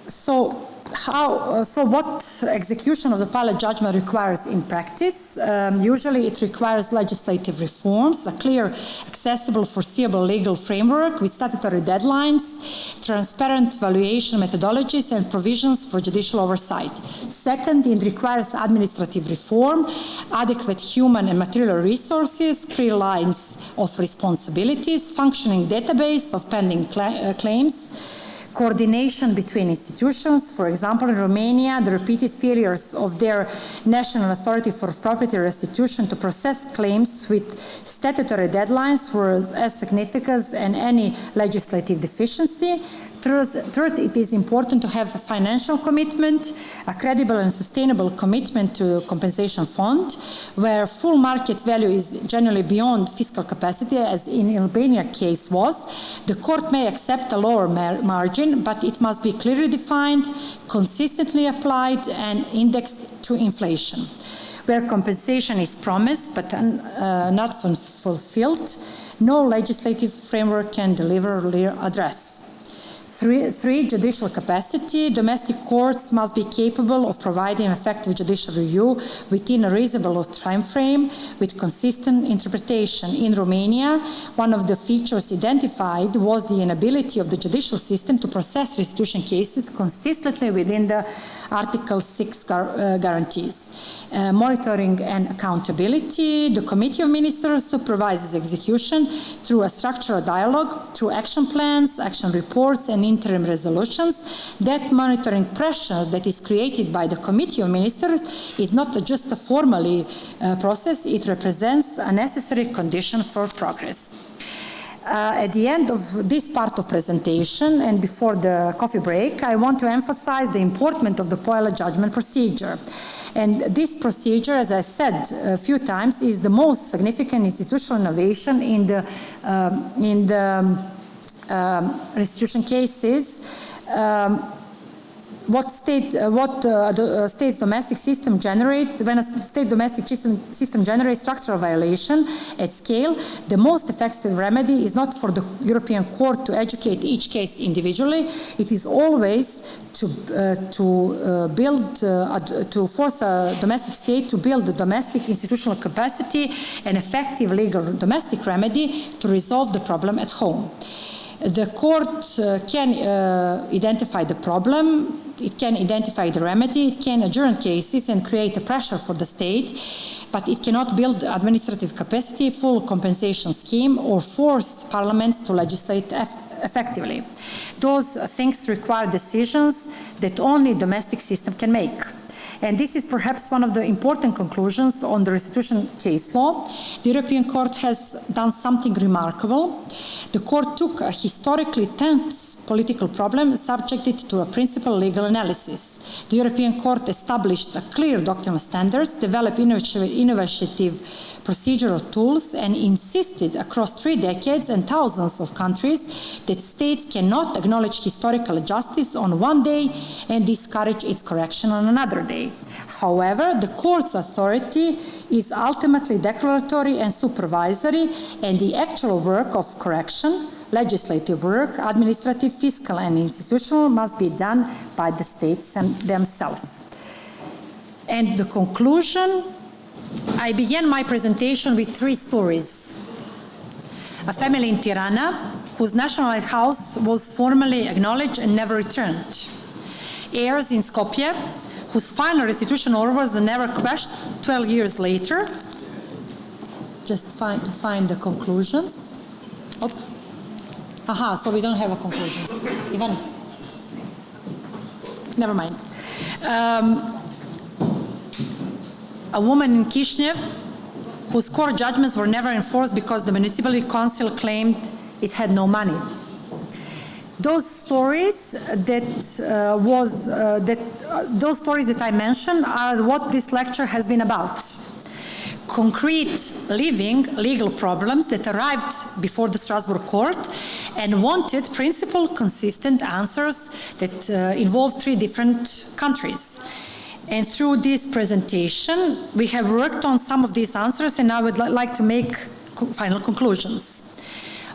So what execution of the Plavšić judgment requires in practice? Usually it requires legislative reforms, a clear, accessible, foreseeable legal framework with statutory deadlines, transparent valuation methodologies, and provisions for judicial oversight. Second, it requires administrative reform, adequate human and material resources, clear lines of responsibilities, functioning database of pending claims, coordination between institutions. For example, in Romania, the repeated failures of their National Authority for Property Restitution to process claims with statutory deadlines were as significant as any legislative deficiency. Third, it is important to have a financial commitment, a credible and sustainable commitment to compensation fund, where full market value is generally beyond fiscal capacity, as in Albania case was. The court may accept a lower margin, but it must be clearly defined, consistently applied, and indexed to inflation. Where compensation is promised but not fulfilled, no legislative framework can deliver clear address. Three, judicial capacity. Domestic courts must be capable of providing effective judicial review within a reasonable time frame with consistent interpretation. In Romania, one of the features identified was the inability of the judicial system to process restitution cases consistently within the Article 6 guarantees. Monitoring and accountability. The Committee of Ministers supervises execution through a structural dialogue, through action plans, action reports, and interim resolutions. That monitoring pressure that is created by the Committee of Ministers is not just a formal process, it represents a necessary condition for progress. At the end of this part of presentation and before the coffee break, I want to emphasize the importance of the Poela judgment procedure. And this procedure, as I said a few times, is the most significant institutional innovation in the restitution cases. What the state's domestic system generates, when a state domestic system generates structural violation at scale, the most effective remedy is not for the European Court to educate each case individually. It is always to force a domestic state to build the domestic institutional capacity and effective legal domestic remedy to resolve the problem at home. The court can identify the problem, it can identify the remedy, it can adjourn cases and create a pressure for the state, but it cannot build administrative capacity, full compensation scheme, or force parliaments to legislate effectively. Those things require decisions that only domestic system can make. And this is perhaps one of the important conclusions on the restitution case law. The European Court has done something remarkable. The court took a historically tense political problem and subjected it to a principal legal analysis. The European Court established a clear doctrinal standards, developed innovative procedural tools, and insisted across 3 decades and thousands of countries that states cannot acknowledge historical justice on one day and discourage its correction on another day. However, the court's authority is ultimately declaratory and supervisory, and the actual work of correction, legislative work, administrative, fiscal, and institutional must be done by the states themselves. And the conclusion, I began my presentation with 3 stories. A family in Tirana, whose nationalized house was formally acknowledged and never returned. Heirs in Skopje, whose final restitution order was never questioned 12 years later. Just to find the conclusions. Oh. Aha, so we don't have a conclusion. Ivan? Never mind. A woman in Kishinev, whose court judgments were never enforced because the municipal council claimed it had no money. Those stories those stories that I mentioned are what this lecture has been about. Concrete, living legal problems that arrived before the Strasbourg court and wanted principled, consistent answers that involved 3 different countries. And through this presentation, we have worked on some of these answers, and I would like to make final conclusions.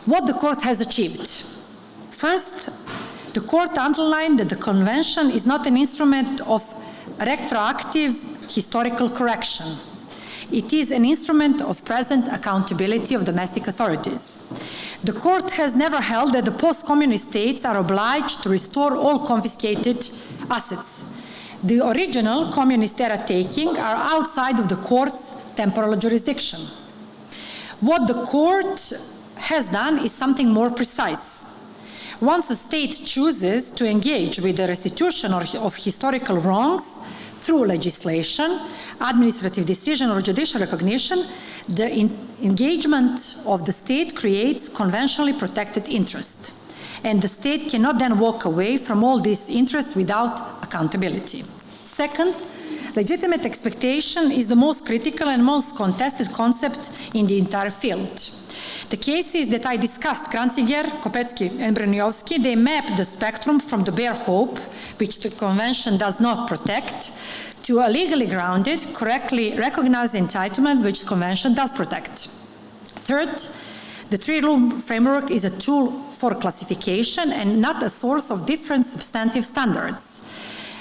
What the court has achieved. First, the court underlined that the convention is not an instrument of retroactive historical correction. It is an instrument of present accountability of domestic authorities. The court has never held that the post-communist states are obliged to restore all confiscated assets. The original communist era takings are outside of the court's temporal jurisdiction. What the court has done is something more precise. Once a state chooses to engage with the restitution of historical wrongs through legislation, administrative decision, or judicial recognition, the engagement of the state creates conventionally protected interest. And the state cannot then walk away from all these interests without accountability. Second, legitimate expectation is the most critical and most contested concept in the entire field. The cases that I discussed, Kranciger, Kopetsky, and Broniowski, they map the spectrum from the bare hope, which the convention does not protect, to a legally grounded, correctly recognized entitlement, which the convention does protect. Third, the 3-rule framework is a tool for classification and not a source of different substantive standards.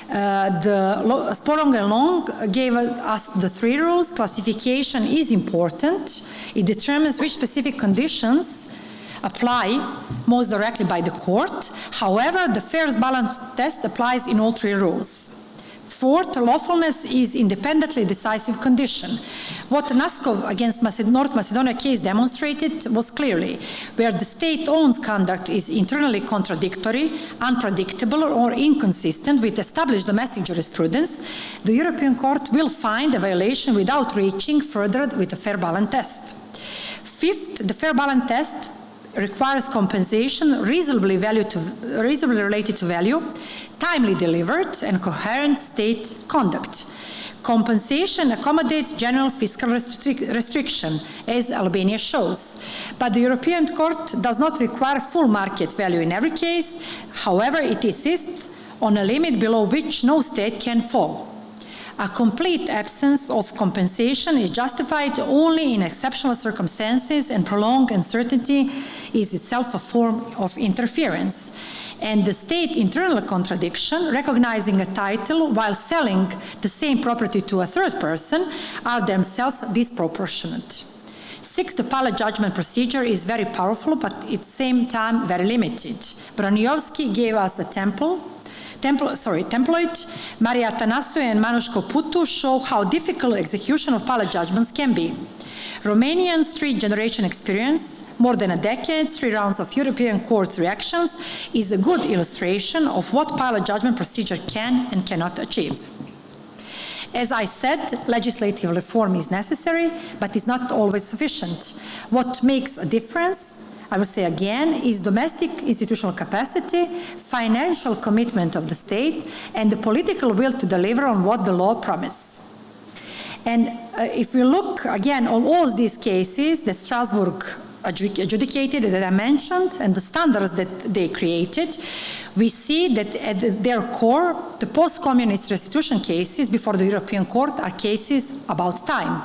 Sporong and Long gave us the 3 rules. Classification is important. It determines which specific conditions apply most directly by the court. However, the fairness balance test applies in all 3 rules. Fourth, lawfulness is independently decisive condition. What Naskov against North Macedonia case demonstrated was clearly where the state-owned conduct is internally contradictory, unpredictable, or inconsistent with established domestic jurisprudence, the European Court will find a violation without reaching further with a fair balance test. Fifth, the fair balance test requires compensation reasonably related to value, timely delivered, and coherent state conduct. Compensation accommodates general fiscal restriction, as Albania shows. But the European Court does not require full market value in every case. However, it insists on a limit below which no state can fall. A complete absence of compensation is justified only in exceptional circumstances, and prolonged uncertainty is itself a form of interference. And the state internal contradiction, recognizing a title while selling the same property to a third person, are themselves disproportionate. Sixth, the appellate judgment procedure is very powerful, but at the same time very limited. Broniowski gave us a template. Maria Atanasio and Manushko Putu show how difficult execution of appellate judgments can be. Romanian's three-generation experience, more than a decade, 3 rounds of European courts' reactions, is a good illustration of what appellate judgment procedure can and cannot achieve. As I said, legislative reform is necessary, but is not always sufficient. What makes a difference, I will say again, is domestic institutional capacity, financial commitment of the state, and the political will to deliver on what the law promises. And if we look again on all these cases that Strasbourg adjudicated, that I mentioned, and the standards that they created, we see that at their core, the post-communist restitution cases before the European Court are cases about time,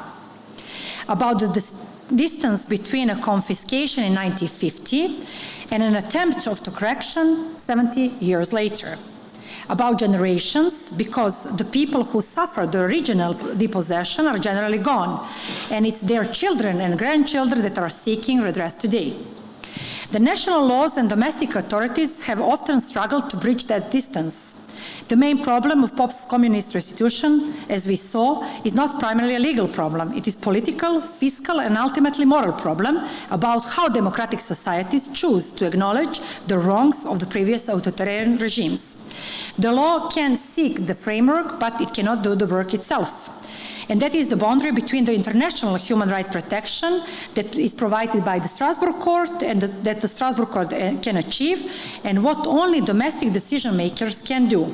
about the distance between a confiscation in 1950 and an attempt of correction 70 years later. About generations, because the people who suffered the original depossession are generally gone, and it's their children and grandchildren that are seeking redress today. The national laws and domestic authorities have often struggled to bridge that distance. The main problem of post-communist restitution, as we saw, is not primarily a legal problem. It is political, fiscal, and ultimately moral problem about how democratic societies choose to acknowledge the wrongs of the previous authoritarian regimes. The law can seek the framework, but it cannot do the work itself. And that is the boundary between the international human rights protection that is provided by the Strasbourg Court and that the Strasbourg Court can achieve, and what only domestic decision makers can do.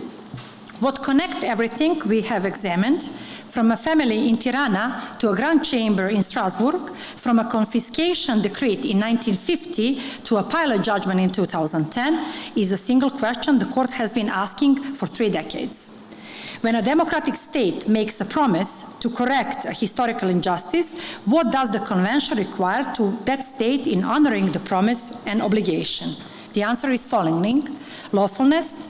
What connects everything we have examined, from a family in Tirana to a grand chamber in Strasbourg, from a confiscation decree in 1950 to a pilot judgment in 2010, is a single question the court has been asking for 3 decades. When a democratic state makes a promise to correct a historical injustice, what does the convention require to that state in honoring the promise and obligation? The answer is following: lawfulness,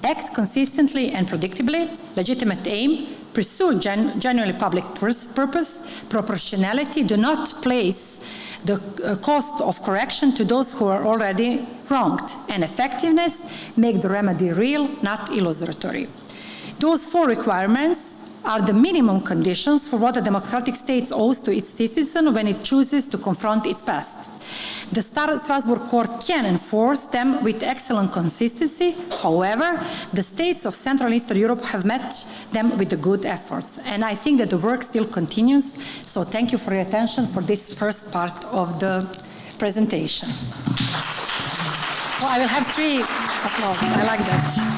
act consistently and predictably, legitimate aim, pursue genuinely public purpose, proportionality, do not place the cost of correction to those who are already wronged, and effectiveness, make the remedy real, not illusory. Those 4 requirements are the minimum conditions for what a democratic state owes to its citizen when it chooses to confront its past. The Strasbourg Court can enforce them with excellent consistency. However, the states of Central and Eastern Europe have met them with the good efforts. And I think that the work still continues. So thank you for your attention for this first part of the presentation. Well, I will have 3 applause. I like that.